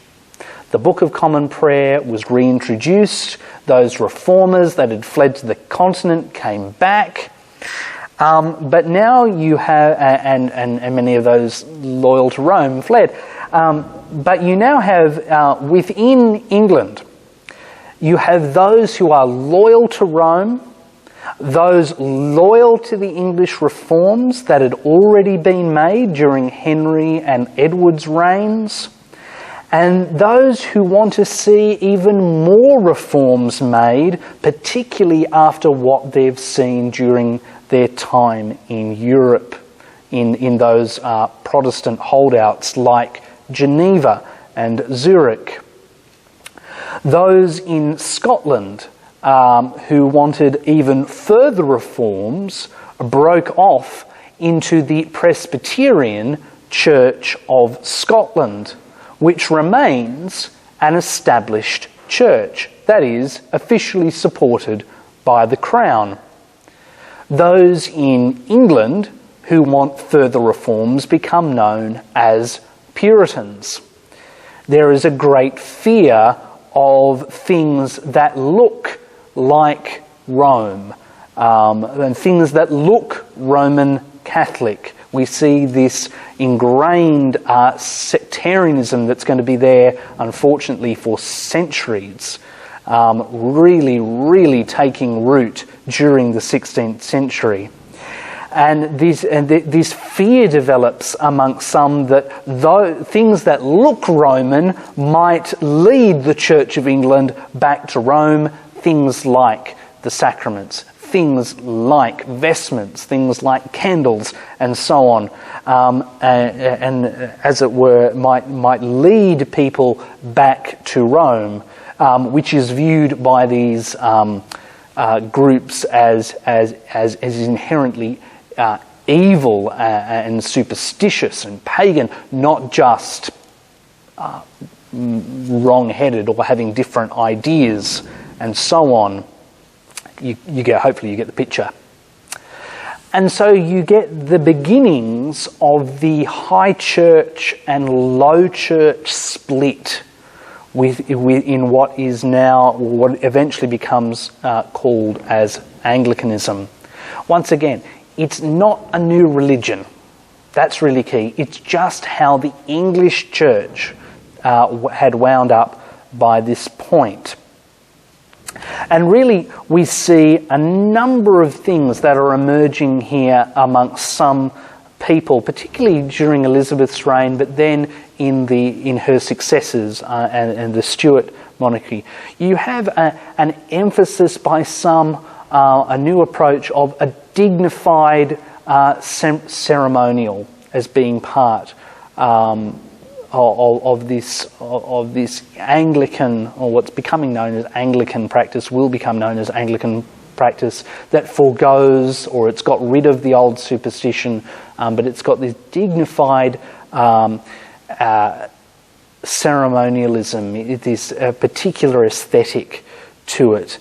The Book of Common Prayer was reintroduced. Those reformers that had fled to the continent came back. But now you have, and many of those loyal to Rome fled. But you now have, within England, you have those who are loyal to Rome, those loyal to the English reforms that had already been made during Henry and Edward's reigns, and those who want to see even more reforms made, particularly after what they've seen during their time in Europe, in those Protestant holdouts like Geneva and Zurich. Those in Scotland who wanted even further reforms broke off into the Presbyterian Church of Scotland, which remains an established church, that is, officially supported by the Crown. Those in England who want further reforms become known as Puritans. There is a great fear of things that look like Rome, and things that look Roman Catholic. We see this ingrained sectarianism that's going to be there, unfortunately, for centuries, really taking root during the 16th century. And this fear develops amongst some that things that look Roman might lead the Church of England back to Rome, things like the sacraments, things like vestments, things like candles, and so on, and as it were, might lead people back to Rome, which is viewed by these groups as inherently evil and superstitious and pagan, not just wrong-headed or having different ideas and so on. Hopefully you get the picture. And so you get the beginnings of the high church and low church split in what is now, what eventually becomes called as Anglicanism. Once again, it's not a new religion. That's really key. It's just how the English church had wound up by this point. And really, we see a number of things that are emerging here amongst some people, particularly during Elizabeth's reign, but then in her successors and the Stuart monarchy. You have an emphasis by some, a new approach of a dignified ceremonial as being part of this Anglican, or what's becoming known as Anglican practice, will become known as Anglican practice, that forgoes, or it's got rid of the old superstition, but it's got this dignified ceremonialism, this particular aesthetic to it.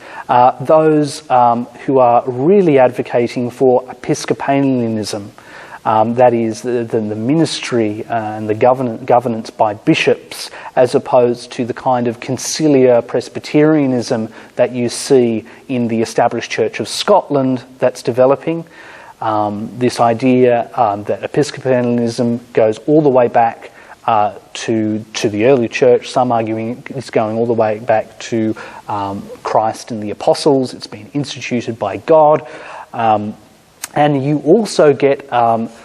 Those who are really advocating for Episcopalianism, that is the ministry and the governance by bishops, as opposed to the kind of conciliar Presbyterianism that you see in the established Church of Scotland that's developing. This idea that Episcopalianism goes all the way back to the early church, some arguing it's going all the way back to Christ and the apostles. It's been instituted by God. And you also get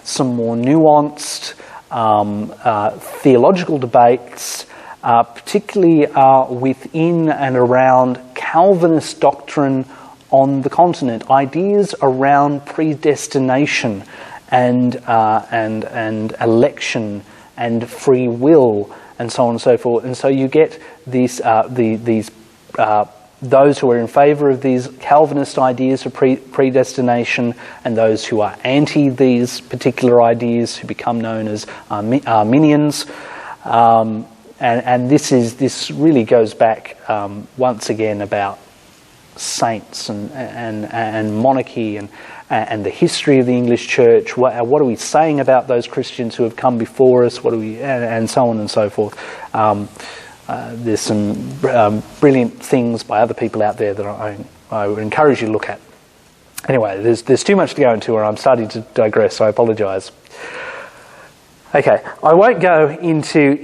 some more nuanced theological debates particularly within and around Calvinist doctrine on the continent, ideas around predestination and election and free will and so on and so forth. And so you get these those who are in favour of these Calvinist ideas of predestination and those who are anti these particular ideas, who become known as Arminians. And this really goes back once again about saints and monarchy and the history of the English Church. What are we saying about those Christians who have come before us? What do we and so on and so forth. There's some brilliant things by other people out there that I would encourage you to look at. Anyway, there's too much to go into, and I'm starting to digress, so I apologise. Okay, I won't go into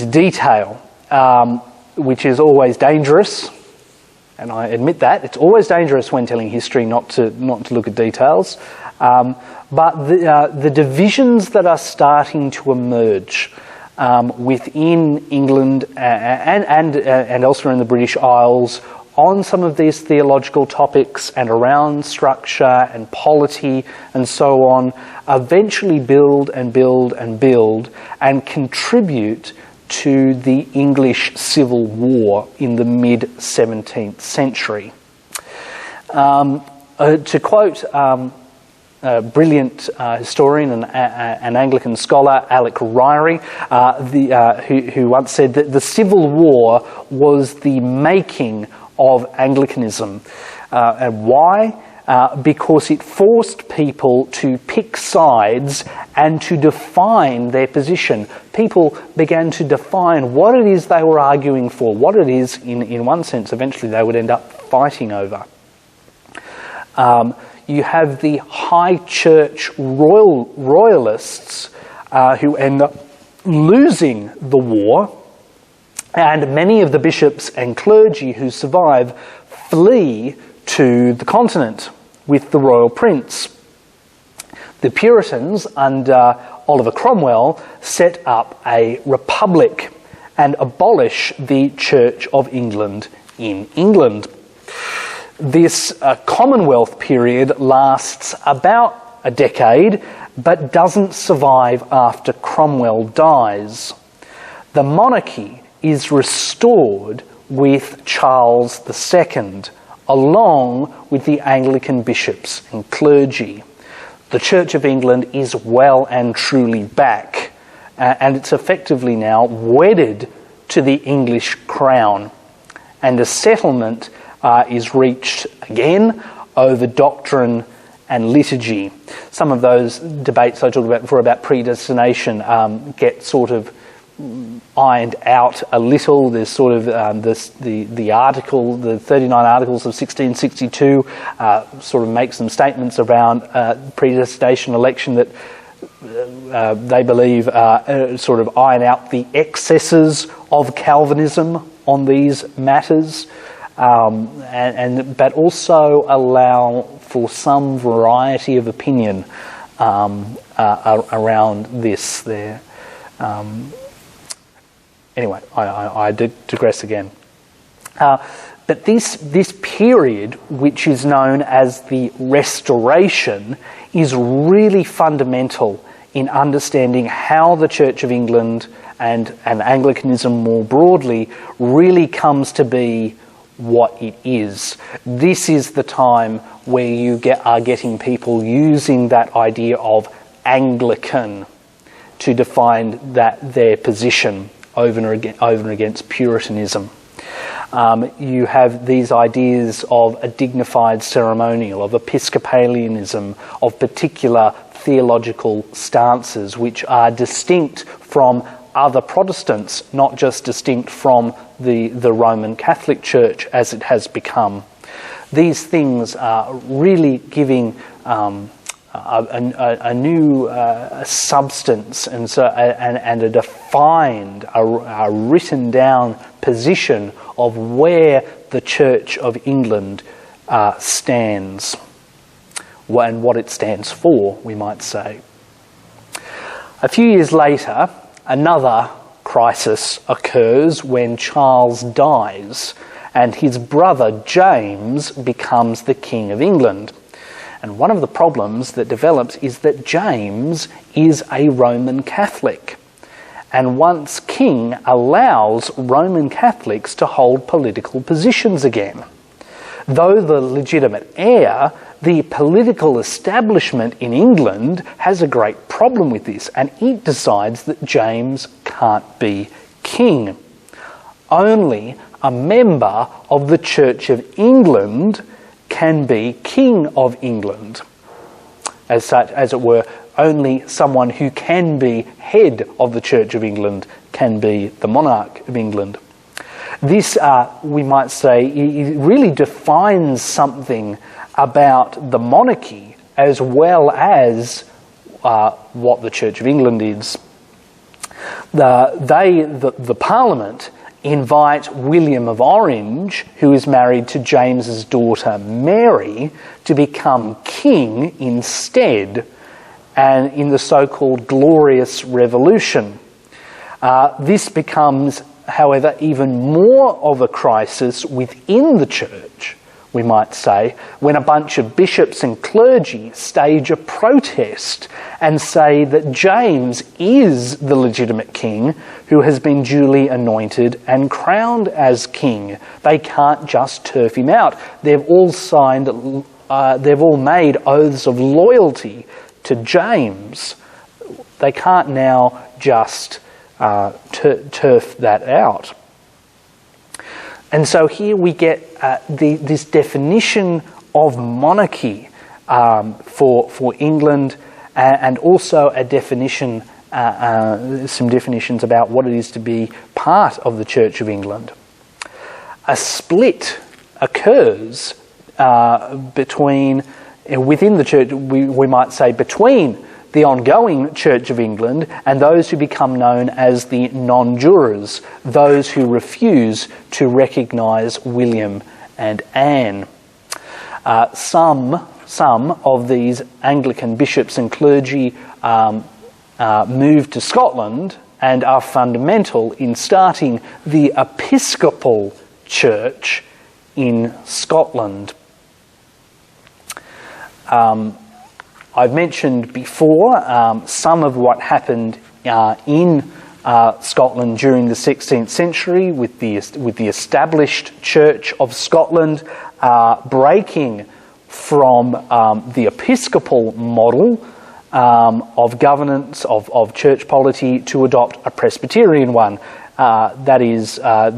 detail, which is always dangerous, and I admit that it's always dangerous when telling history not to look at details. But the divisions that are starting to emerge within England and elsewhere in the British Isles on some of these theological topics and around structure and polity and so on, eventually build and contribute to the English Civil War in the mid-17th century. To quote a brilliant historian and Anglican scholar, Alec Ryrie, who once said that the Civil War was the making of Anglicanism. And why? Because it forced people to pick sides and to define their position. People began to define what it is they were arguing for, what it is, in one sense, eventually they would end up fighting over. You have the high church royalists who end up losing the war, and many of the bishops and clergy who survive flee to the continent with the royal prince. The Puritans, under Oliver Cromwell, set up a republic and abolish the Church of England in England. This Commonwealth period lasts about a decade, but doesn't survive after Cromwell dies. The monarchy is restored with Charles II, along with the Anglican bishops and clergy. The Church of England is well and truly back, and it's effectively now wedded to the English crown, and a settlement is reached again over doctrine and liturgy. Some of those debates I talked about before about predestination get sort of ironed out a little. There's sort of the article, the 39 Articles of 1662 sort of make some statements around predestination election that they believe sort of iron out the excesses of Calvinism on these matters, but also allow for some variety of opinion around this there. Anyway, I did digress again. But this period, which is known as the Restoration, is really fundamental in understanding how the Church of England and Anglicanism more broadly really comes to be what it is. This is the time where you are getting people using that idea of Anglican to define their position over and against Puritanism. You have these ideas of a dignified ceremonial, of Episcopalianism, of particular theological stances which are distinct from other Protestants, not just distinct from the Roman Catholic Church as it has become. These things are really giving a new substance and a defined, a written down position of where the Church of England stands and what it stands for, we might say. A few years later, another crisis occurs when Charles dies and his brother James becomes the King of England. And one of the problems that develops is that James is a Roman Catholic, and once king allows Roman Catholics to hold political positions again. Though the legitimate heir, the political establishment in England has a great problem with this, and it decides that James can't be king. Only a member of the Church of England can be King of England. As such, as it were, only someone who can be head of the Church of England can be the monarch of England. This, we might say, it really defines something about the monarchy as well as what the Church of England is. The Parliament invite William of Orange, who is married to James's daughter Mary, to become king instead, and in the so-called Glorious Revolution. This becomes, however, even more of a crisis within the church, we might say, when a bunch of bishops and clergy stage a protest and say that James is the legitimate king who has been duly anointed and crowned as king. They can't just turf him out. They've all made oaths of loyalty to James. They can't now just turf that out. And so here we get this definition of monarchy for England, and also a definition, some definitions about what it is to be part of the Church of England. A split occurs within the church, we might say, between the ongoing Church of England and those who become known as the non-jurors, those who refuse to recognise William and Anne. Some of these Anglican bishops and clergy moved to Scotland and are fundamental in starting the Episcopal Church in Scotland. I've mentioned before some of what happened in Scotland during the 16th century with the established Church of Scotland breaking from the Episcopal model of governance, of church polity, to adopt a Presbyterian one. That is, there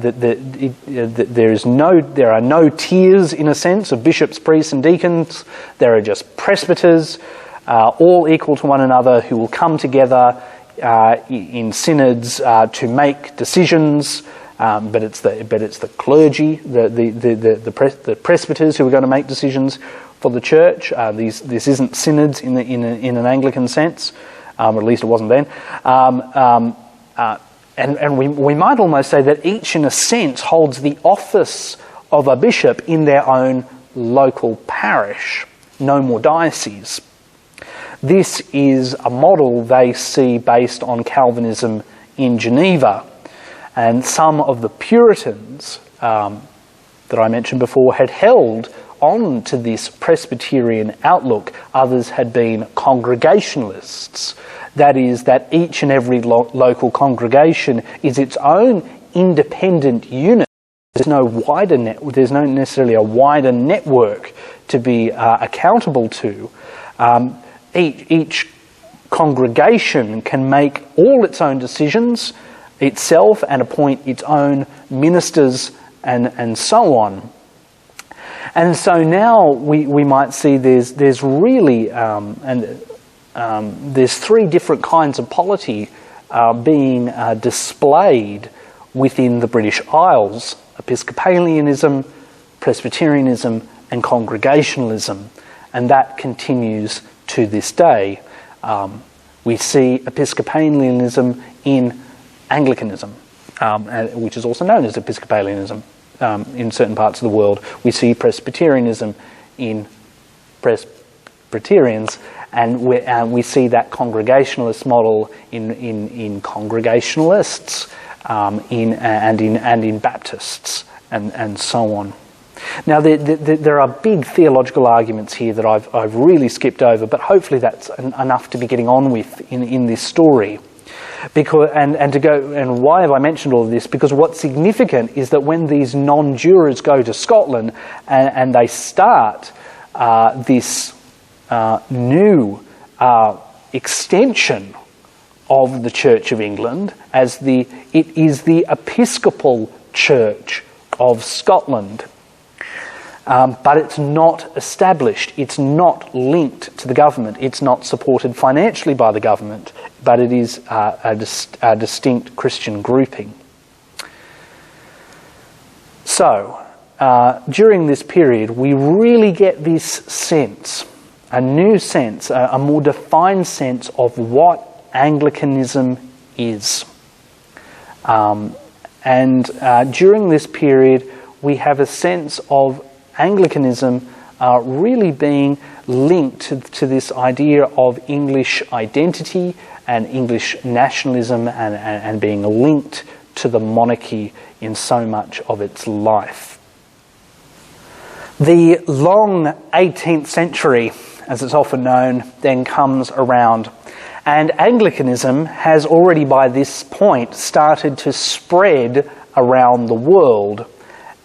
are no tiers, in a sense, of bishops, priests and deacons. There are just presbyters, all equal to one another, who will come together in synods to make decisions. But it's the clergy, the presbyters, who are going to make decisions for the church. This isn't synods in an Anglican sense, or at least it wasn't then. And we might almost say that each, in a sense, holds the office of a bishop in their own local parish, no more dioceses. This is a model they see based on Calvinism in Geneva. And some of the Puritans that I mentioned before had held on to this Presbyterian outlook. Others had been Congregationalists. That is, that each and every local congregation is its own independent unit. There's no necessarily a wider network to be accountable to. Each congregation can make all its own decisions itself and appoint its own ministers and so on. And so now we might see there's really there's three different kinds of polity being displayed within the British Isles: Episcopalianism, Presbyterianism, and Congregationalism, and that continues to this day. We see Episcopalianism in Anglicanism, which is also known as Episcopalianism in certain parts of the world. We see Presbyterianism in Presbyterians, and we see that Congregationalist model in Congregationalists, in Baptists, and so on. Now, there are big theological arguments here that I've really skipped over, but hopefully that's enough to be getting on with in this story. And why have I mentioned all of this? Because what's significant is that when these non-jurors go to Scotland and they start this new extension of the Church of England, it is the Episcopal Church of Scotland. But it's not established, it's not linked to the government, it's not supported financially by the government, but it is a distinct Christian grouping. So, during this period, we really get this sense, a new sense, a more defined sense of what Anglicanism is. During this period, we have a sense of Anglicanism really being linked to this idea of English identity and English nationalism and being linked to the monarchy in so much of its life. The long 18th century, as it's often known, then comes around, and Anglicanism has already by this point started to spread around the world,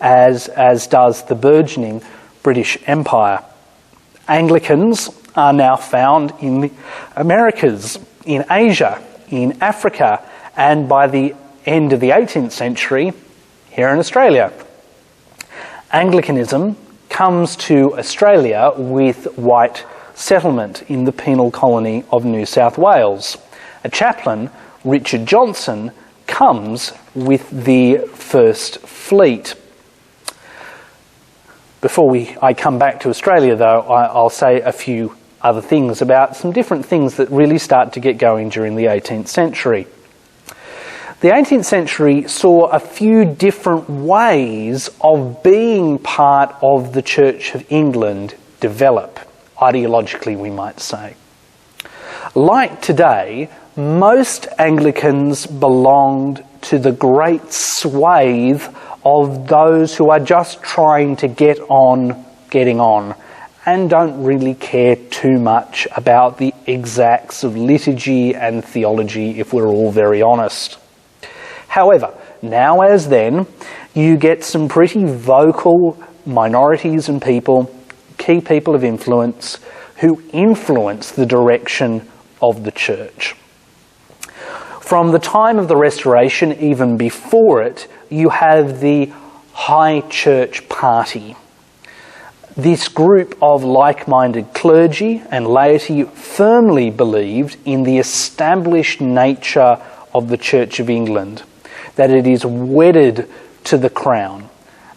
as does the burgeoning British Empire. Anglicans are now found in the Americas, in Asia, in Africa, and by the end of the 18th century, here in Australia. Anglicanism comes to Australia with white settlement in the penal colony of New South Wales. A chaplain, Richard Johnson, comes with the First Fleet. Before I come back to Australia, though, I'll say a few other things about some different things that really start to get going during the 18th century. The 18th century saw a few different ways of being part of the Church of England develop, ideologically we might say. Like today, most Anglicans belonged to the great swathe of those who are just trying to get on getting on and don't really care too much about the exacts of liturgy and theology, if we're all very honest. However, now as then, you get some pretty vocal minorities and people, key people of influence, who influence the direction of the church. From the time of the Restoration, even before it, you have the High Church Party. This group of like-minded clergy and laity firmly believed in the established nature of the Church of England, that it is wedded to the crown,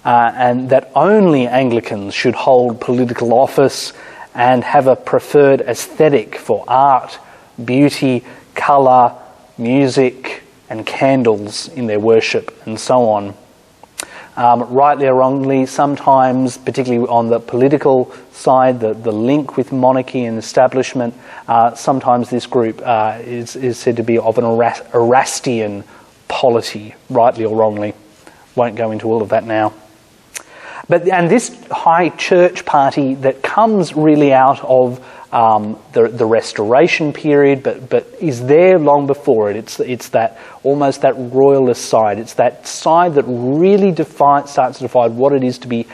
and that only Anglicans should hold political office and have a preferred aesthetic for art, beauty, colour, music and candles in their worship and so on. Rightly or wrongly, sometimes, particularly on the political side, the link with monarchy and establishment, sometimes this group is said to be of an Erastian polity, rightly or wrongly. Won't go into all of that now. And this High Church Party that comes really out of the Restoration period, but is there long before it. It's that almost that royalist side. It's that side that really starts to define what it is to be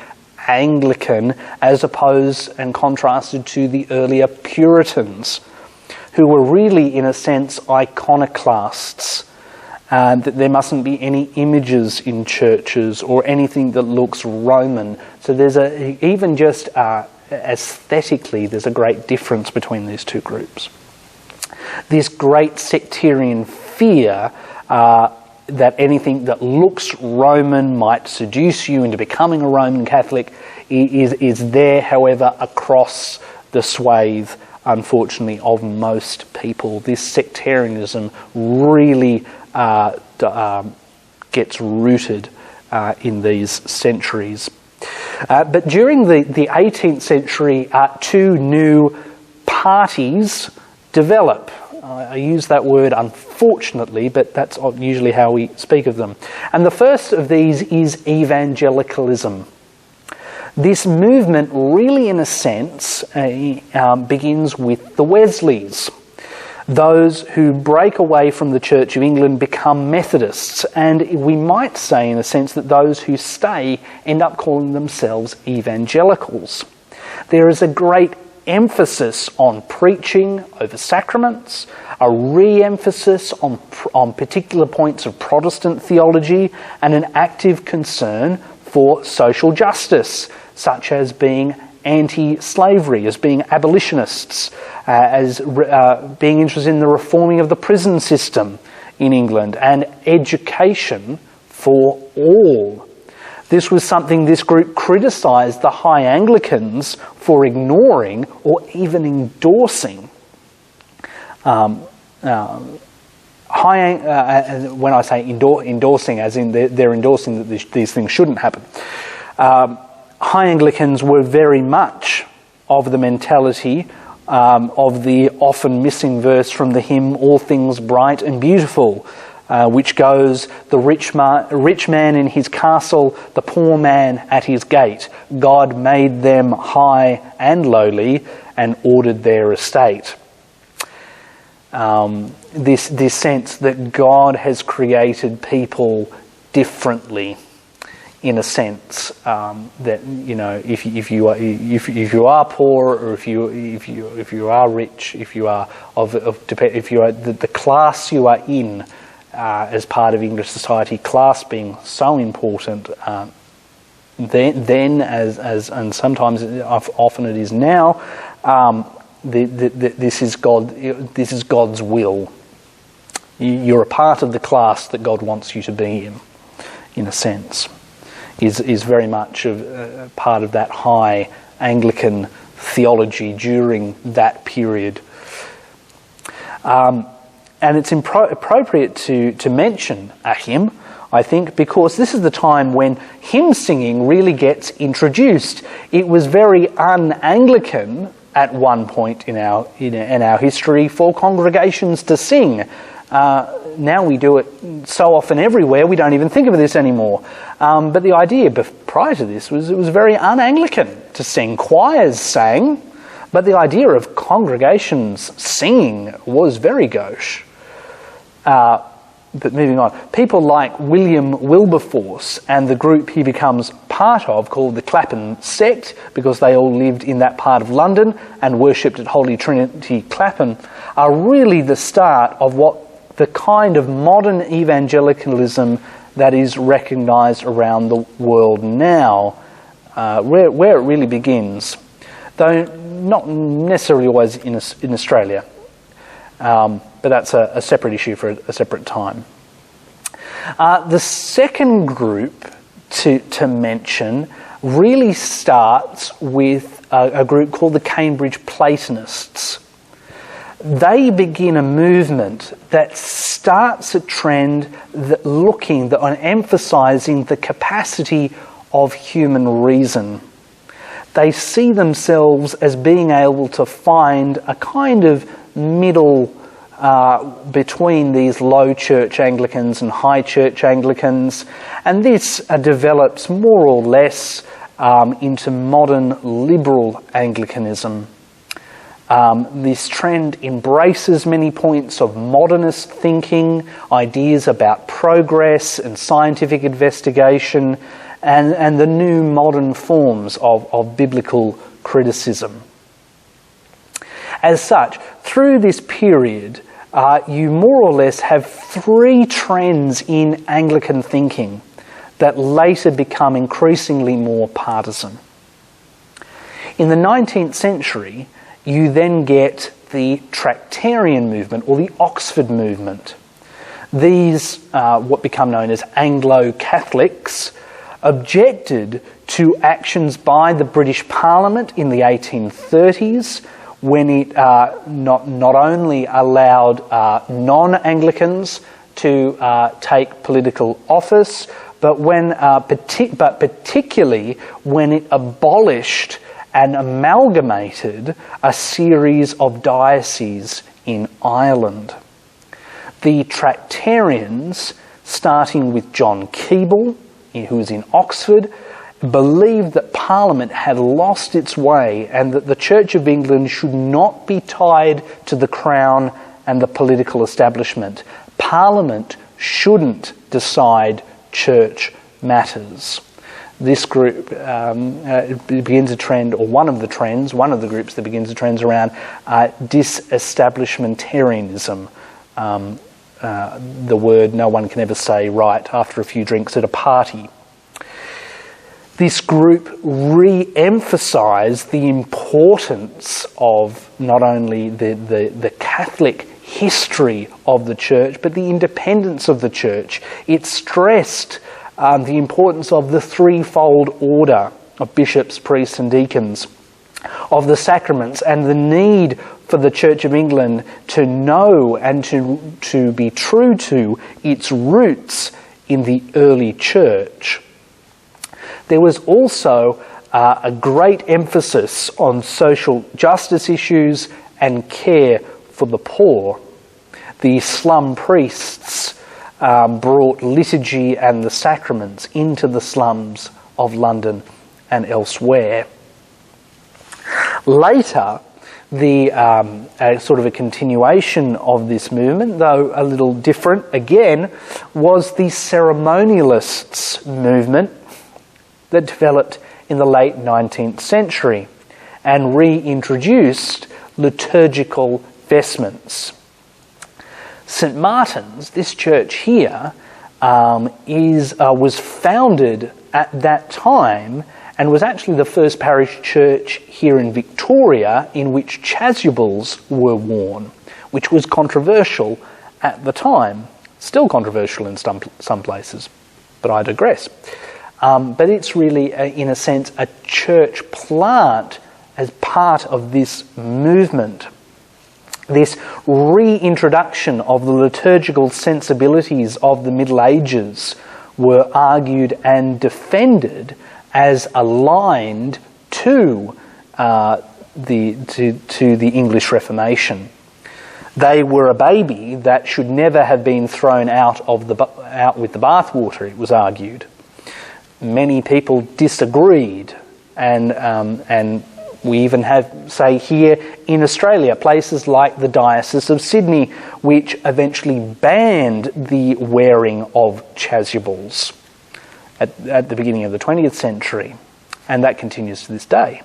Anglican, as opposed and contrasted to the earlier Puritans, who were really, in a sense, iconoclasts. That there mustn't be any images in churches or anything that looks Roman. So there's even just aesthetically, there's a great difference between these two groups. This great sectarian fear that anything that looks Roman might seduce you into becoming a Roman Catholic is there, however, across the swathe, unfortunately, of most people. This sectarianism really gets rooted in these centuries. But during the 18th century, two new parties develop. I use that word unfortunately, but that's usually how we speak of them. And the first of these is evangelicalism. This movement really, in a sense, begins with the Wesleys. Those who break away from the Church of England become Methodists, and we might say, in a sense, that those who stay end up calling themselves evangelicals. There is a great emphasis on preaching over sacraments, a re-emphasis on particular points of Protestant theology, and an active concern for social justice, such as being anti-slavery, as being abolitionists, as being interested in the reforming of the prison system in England, and education for all. This was something this group criticised the High Anglicans for ignoring or even endorsing. When I say endorsing, as in they're endorsing that these things shouldn't happen. High Anglicans were very much of the mentality of the often missing verse from the hymn, "All Things Bright and Beautiful," which goes, "The rich man in his castle, the poor man at his gate. God made them high and lowly and ordered their estate." This sense that God has created people differently, in a sense, that, you know, if you are poor, or if you are rich, if you are the class you are in, as part of English society, class being so important, then as and sometimes often it is now, this is God's will. You're a part of the class that God wants you to be in a sense. Is very much a part of that high Anglican theology during that period. And it's appropriate to mention a hymn, I think, because this is the time when hymn singing really gets introduced. It was very un-Anglican at one point in our history for congregations to sing. Now we do it so often everywhere, we don't even think of this anymore. But the idea prior to this was it was very un-Anglican to sing. Choirs sang, but the idea of congregations singing was very gauche. But moving on, people like William Wilberforce and the group he becomes part of, called the Clapham sect, because they all lived in that part of London and worshipped at Holy Trinity Clapham, are really the start of the kind of modern evangelicalism that is recognised around the world now, where it really begins, though not necessarily always in Australia. But that's a separate issue for a separate time. The second group to mention really starts with a group called the Cambridge Platonists. They begin a movement that starts a trend on emphasising the capacity of human reason. They see themselves as being able to find a kind of middle between these low church Anglicans and high church Anglicans, and this develops more or less into modern liberal Anglicanism. This trend embraces many points of modernist thinking, ideas about progress and scientific investigation, and the new modern forms of biblical criticism. As such, through this period, you more or less have three trends in Anglican thinking that later become increasingly more partisan. In the 19th century, you then get the Tractarian movement or the Oxford movement. These, what become known as Anglo-Catholics, objected to actions by the British Parliament in the 1830s when it not only allowed non-Anglicans to take political office, but particularly when it abolished and amalgamated a series of dioceses in Ireland. The Tractarians, starting with John Keble, who was in Oxford, believed that Parliament had lost its way and that the Church of England should not be tied to the Crown and the political establishment. Parliament shouldn't decide church matters. This group begins a trend, or one of the groups that begins a trend around disestablishmentarianism. The word no one can ever say right after a few drinks at a party. This group re-emphasised the importance of not only the Catholic history of the church, but the independence of the church. It stressed the importance of the threefold order of bishops, priests and deacons, of the sacraments, and the need for the Church of England to know and to be true to its roots in the early church. There was also a great emphasis on social justice issues and care for the poor. The slum priests brought liturgy and the sacraments into the slums of London and elsewhere. Later, sort of a continuation of this movement, though a little different again, was the ceremonialists movement that developed in the late 19th century and reintroduced liturgical vestments. St Martin's, this church here, was founded at that time and was actually the first parish church here in Victoria in which chasubles were worn, which was controversial at the time. Still controversial in some places, but I digress. But it's really, in a sense, a church plant as part of this movement. This reintroduction of the liturgical sensibilities of the Middle Ages were argued and defended as aligned to the English Reformation. They were a baby that should never have been thrown out with the bathwater, it was argued. Many people disagreed, and we even have, say, here in Australia, places like the Diocese of Sydney, which eventually banned the wearing of chasubles at the beginning of the 20th century, and that continues to this day.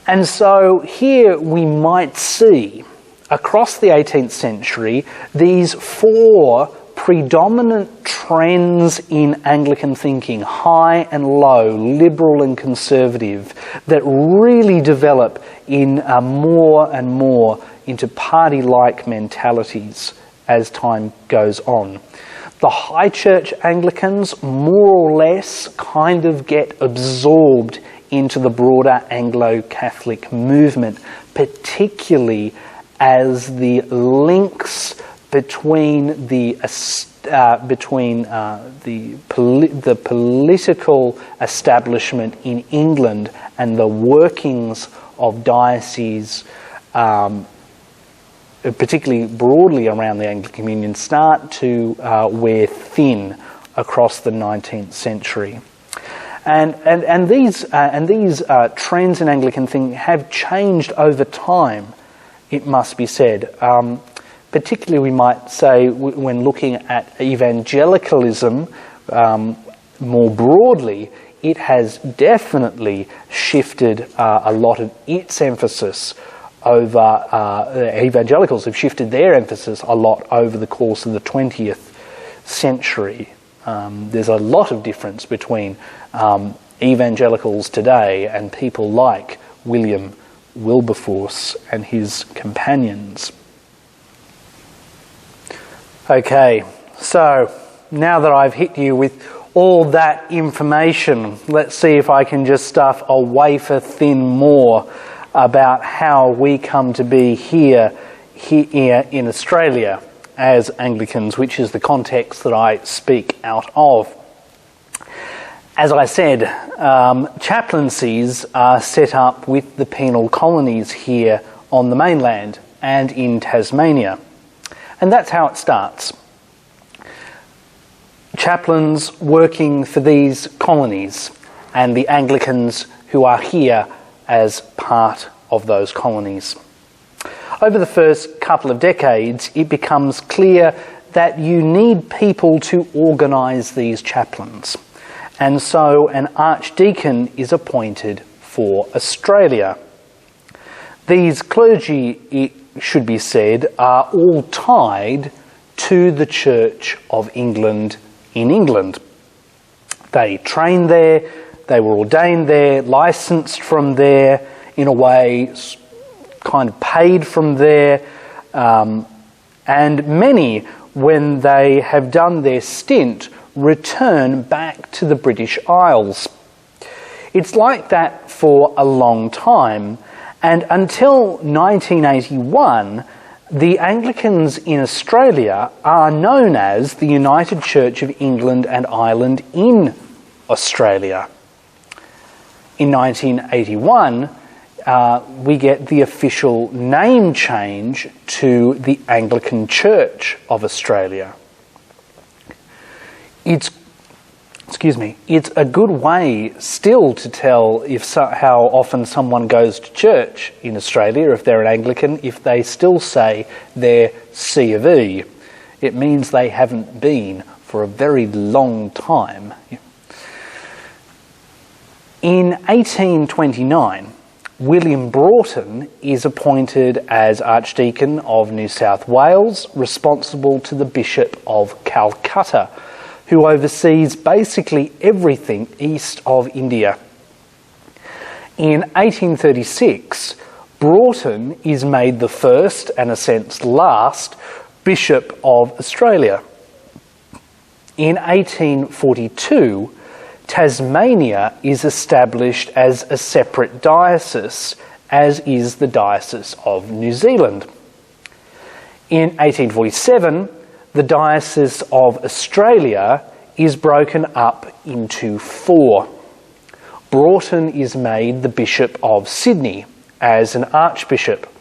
And so here we might see, across the 18th century, these four predominant trends in Anglican thinking, high and low, liberal and conservative, that really develop in more and more into party-like mentalities as time goes on. The high church Anglicans more or less kind of get absorbed into the broader Anglo-Catholic movement, particularly as the links between the political establishment in England and the workings of dioceses, particularly broadly around the Anglican Communion, start to wear thin across the 19th century. And these trends in Anglican thinking have changed over time, it must be said. Particularly, we might say, when looking at evangelicalism more broadly, it has definitely shifted a lot of its emphasis over, evangelicals have shifted their emphasis a lot over the course of the 20th century. There's a lot of difference between evangelicals today and people like William Wilberforce and his companions. Okay, so now that I've hit you with all that information, let's see if I can just stuff a wafer thin more about how we come to be here in Australia as Anglicans, which is the context that I speak out of. As I said, chaplaincies are set up with the penal colonies here on the mainland and in Tasmania. And that's how it starts. Chaplains working for these colonies and the Anglicans who are here as part of those colonies. Over the first couple of decades, it becomes clear that you need people to organise these chaplains. And so an archdeacon is appointed for Australia. These clergy, it should be said, are all tied to the Church of England in England. They trained there, they were ordained there, licensed from there, in a way kind of paid from there, and many, when they have done their stint, return back to the British Isles. It's like that for a long time, and until 1981, the Anglicans in Australia are known as the United Church of England and Ireland in Australia. In 1981, we get the official name change to the Anglican Church of Australia. It's a good way still to tell how often someone goes to church in Australia, if they're an Anglican, if they still say they're C of E. It means they haven't been for a very long time. In 1829, William Broughton is appointed as Archdeacon of New South Wales, responsible to the Bishop of Calcutta, who oversees basically everything east of India. In 1836, Broughton is made the first, and in a sense last, Bishop of Australia. In 1842, Tasmania is established as a separate diocese, as is the Diocese of New Zealand. In 1847, the Diocese of Australia is broken up into 4. Broughton is made the Bishop of Sydney as an Archbishop.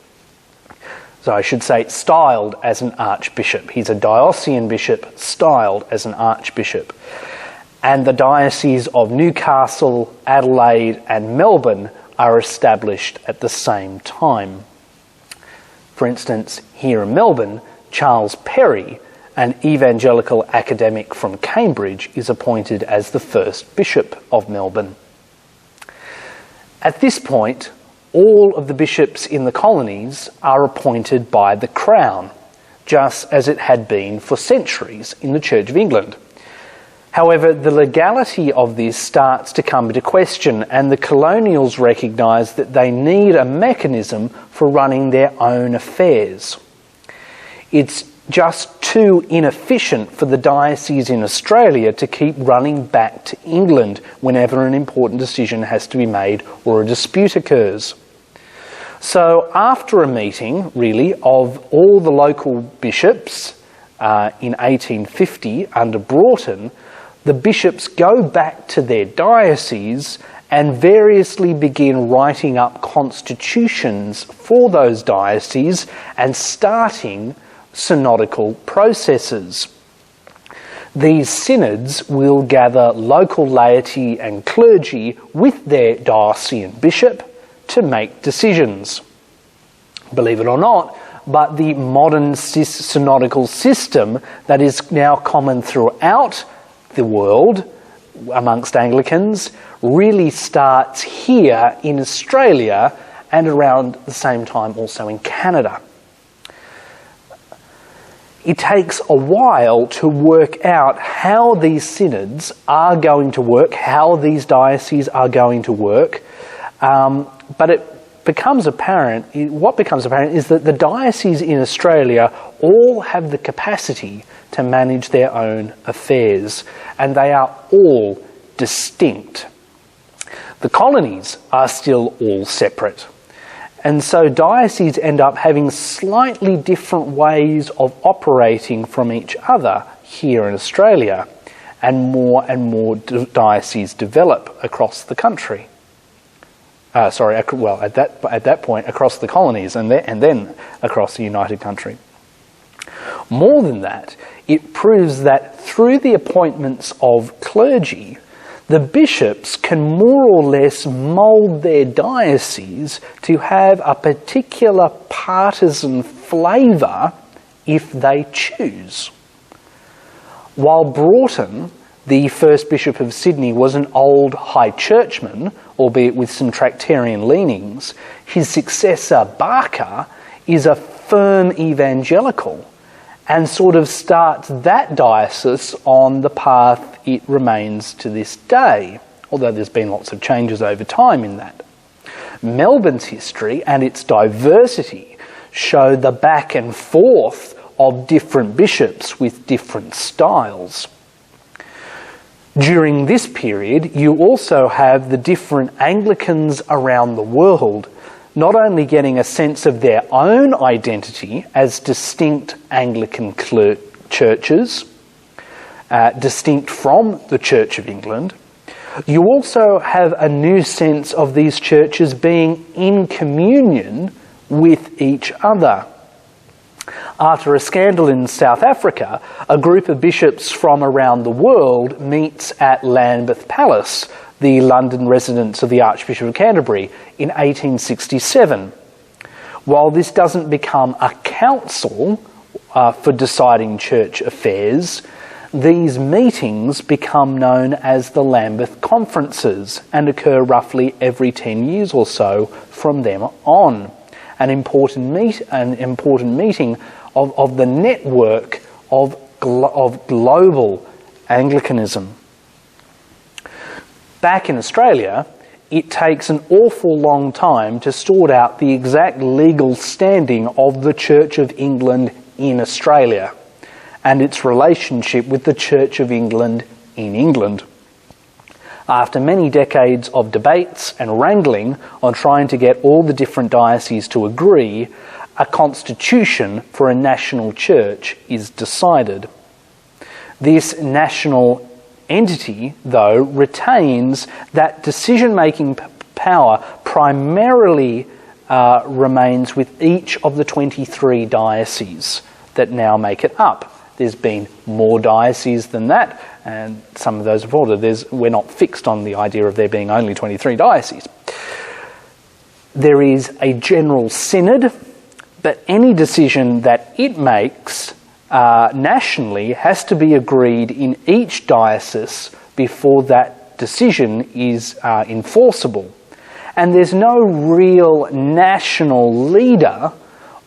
So I should say styled as an Archbishop. He's a diocesan bishop styled as an Archbishop. And the Dioceses of Newcastle, Adelaide and Melbourne are established at the same time. For instance, here in Melbourne, Charles Perry, an evangelical academic from Cambridge, is appointed as the first Bishop of Melbourne. At this point, all of the bishops in the colonies are appointed by the Crown, just as it had been for centuries in the Church of England. However, the legality of this starts to come into question, and the colonials recognise that they need a mechanism for running their own affairs. It's just too inefficient for the diocese in Australia to keep running back to England whenever an important decision has to be made or a dispute occurs. So after a meeting, really, of all the local bishops in 1850 under Broughton, the bishops go back to their dioceses and variously begin writing up constitutions for those dioceses and starting synodical processes. These synods will gather local laity and clergy with their diocesan bishop to make decisions. Believe it or not, but the modern synodical system that is now common throughout the world amongst Anglicans really starts here in Australia and around the same time also in Canada. It takes a while to work out how these synods are going to work, how these dioceses are going to work, but what becomes apparent is that the dioceses in Australia all have the capacity to manage their own affairs, and they are all distinct. The colonies are still all separate. And so dioceses end up having slightly different ways of operating from each other here in Australia. and more dioceses develop across the country. At that point, across the colonies and then across the United Country. More than that, it proves that through the appointments of clergy, the bishops can more or less mould their diocese to have a particular partisan flavour if they choose. While Broughton, the first Bishop of Sydney, was an old high churchman, albeit with some Tractarian leanings, his successor, Barker, is a firm evangelical and sort of starts that diocese on the path it remains to this day, although there's been lots of changes over time in that. Melbourne's history and its diversity show the back and forth of different bishops with different styles. During this period, you also have the different Anglicans around the world not only getting a sense of their own identity as distinct Anglican churches, distinct from the Church of England, you also have a new sense of these churches being in communion with each other. After a scandal in South Africa, a group of bishops from around the world meets at Lambeth Palace, the London residence of the Archbishop of Canterbury, in 1867. While this doesn't become a council for deciding church affairs, these meetings become known as the Lambeth Conferences and occur roughly every 10 years or so from them on. An important meeting of the network of global Anglicanism. Back in Australia, it takes an awful long time to sort out the exact legal standing of the Church of England in Australia and its relationship with the Church of England in England. After many decades of debates and wrangling on trying to get all the different dioceses to agree, a constitution for a national church is decided. This national entity, though, retains that decision-making power primarily remains with each of the 23 dioceses that now make it up. There's been more dioceses than that, and some of those have ordered. We're not fixed on the idea of there being only 23 dioceses. There is a general synod, but any decision that it makes nationally has to be agreed in each diocese before that decision is enforceable. And there's no real national leader,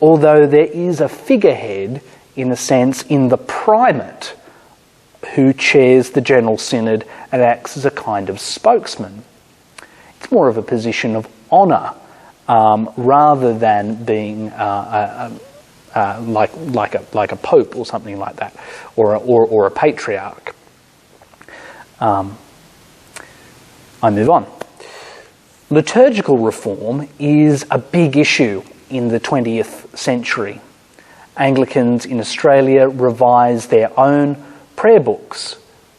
although there is a figurehead, in a sense, in the primate who chairs the General Synod and acts as a kind of spokesman. It's more of a position of honour rather than being like a pope or something like that, or a patriarch. I move on. Liturgical reform is a big issue in the 20th century. Anglicans in Australia revised their own prayer book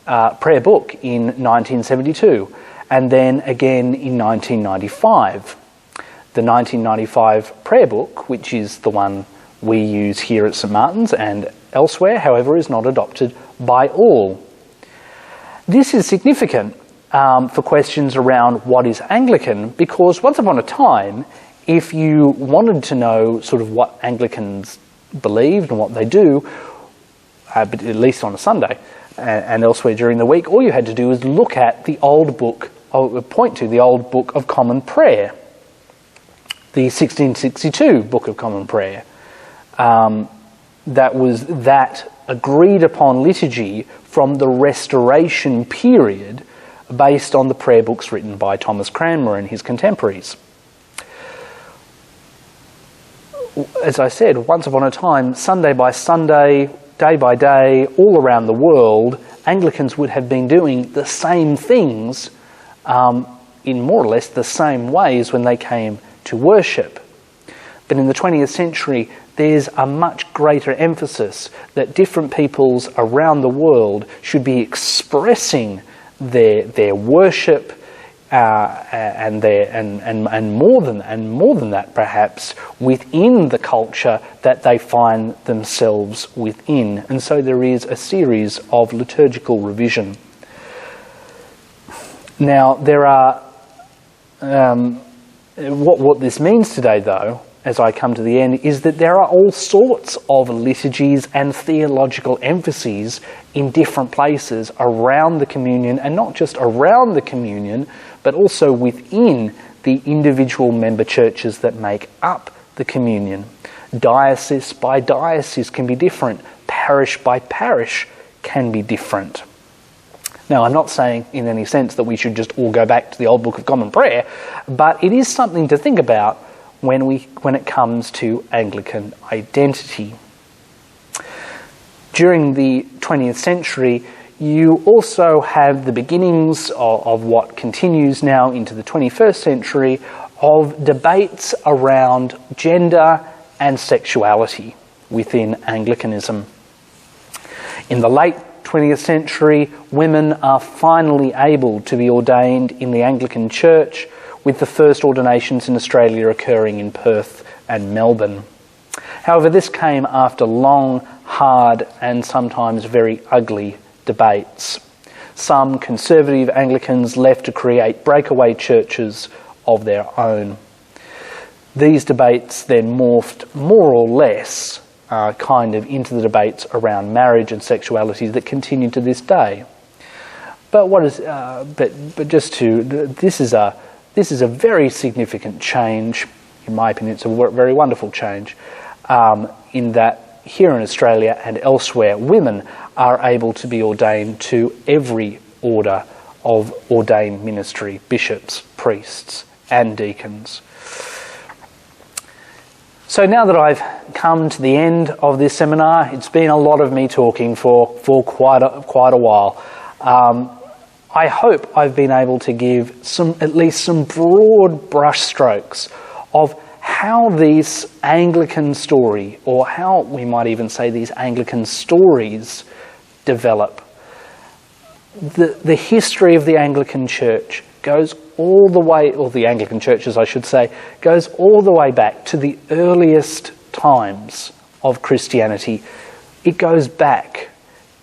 in 1972, and then again in 1995. The 1995 prayer book, which is the one we use here at St Martin's and elsewhere, however, is not adopted by all. This is significant for questions around what is Anglican, because once upon a time, if you wanted to know sort of what Anglicans believed and what they do, but at least on a Sunday and elsewhere during the week, all you had to do was look at the old book, or point to the old Book of Common Prayer, the 1662 Book of Common Prayer. That was that agreed upon liturgy from the Restoration period based on the prayer books written by Thomas Cranmer and his contemporaries. As I said, once upon a time, Sunday by Sunday, day by day, all around the world, Anglicans would have been doing the same things in more or less the same ways when they came to worship. But in the 20th century, there's a much greater emphasis that different peoples around the world should be expressing their worship and more than that perhaps within the culture that they find themselves within. And so there is a series of liturgical revision. Now there are what this means today, though, as I come to the end, is that there are all sorts of liturgies and theological emphases in different places around the communion, and not just around the communion, but also within the individual member churches that make up the communion. Diocese by diocese can be different. Parish by parish can be different. Now, I'm not saying in any sense that we should just all go back to the old Book of Common Prayer, but it is something to think about when it comes to Anglican identity. During the 20th century, you also have the beginnings of what continues now into the 21st century of debates around gender and sexuality within Anglicanism. In the late 20th century, women are finally able to be ordained in the Anglican Church, with the first ordinations in Australia occurring in Perth and Melbourne. However, this came after long, hard and sometimes very ugly debates. Some conservative Anglicans left to create breakaway churches of their own. These debates then morphed more or less into the debates around marriage and sexuality that continue to this day. But this is a very significant change. In my opinion, it's a very wonderful change, in that here in Australia and elsewhere, women are able to be ordained to every order of ordained ministry, bishops, priests, and deacons. So now that I've come to the end of this seminar, it's been a lot of me talking for quite a while. I hope I've been able to give at least some broad brushstrokes of how this Anglican story, or how we might even say these Anglican stories, develop. The history of the Anglican Church goes all the way, or the Anglican churches I should say, goes all the way back to the earliest times of Christianity. It goes back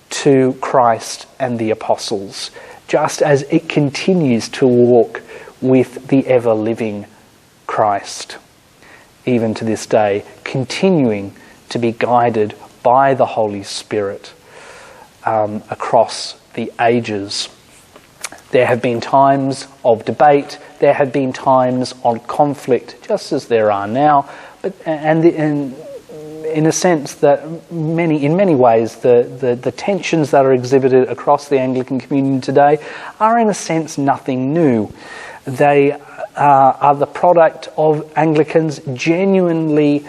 to Christ and the apostles, just as it continues to walk with the ever-living Christ, even to this day, continuing to be guided by the Holy Spirit across the ages. There have been times of debate, there have been times of conflict, just as there are now, and in a sense that in many ways the tensions that are exhibited across the Anglican communion today are in a sense nothing new. They are the product of Anglicans genuinely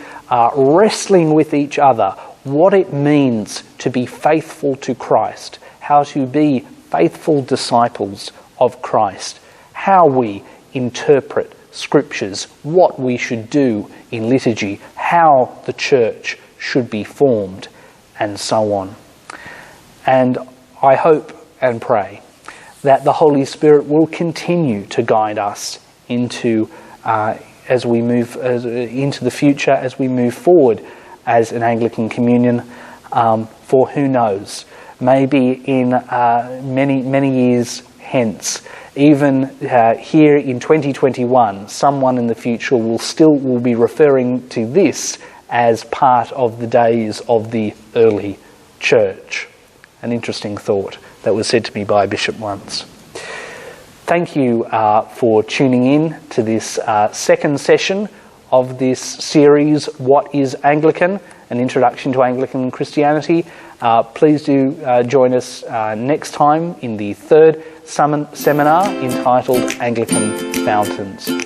wrestling with each other, what it means to be faithful to Christ, how to be faithful disciples of Christ, how we interpret scriptures, what we should do in liturgy, how the church should be formed, and so on. And I hope and pray that the Holy Spirit will continue to guide us into as we move into the future, as we move forward as an Anglican communion. For who knows, maybe in many years hence, even here in 2021, someone in the future will be referring to this as part of the days of the early church. An interesting thought that was said to me by a bishop once. Thank you for tuning in to this second session of this series, What is Anglican? An Introduction to Anglican Christianity. Please do join us next time in the third seminar entitled Anglican Fountains.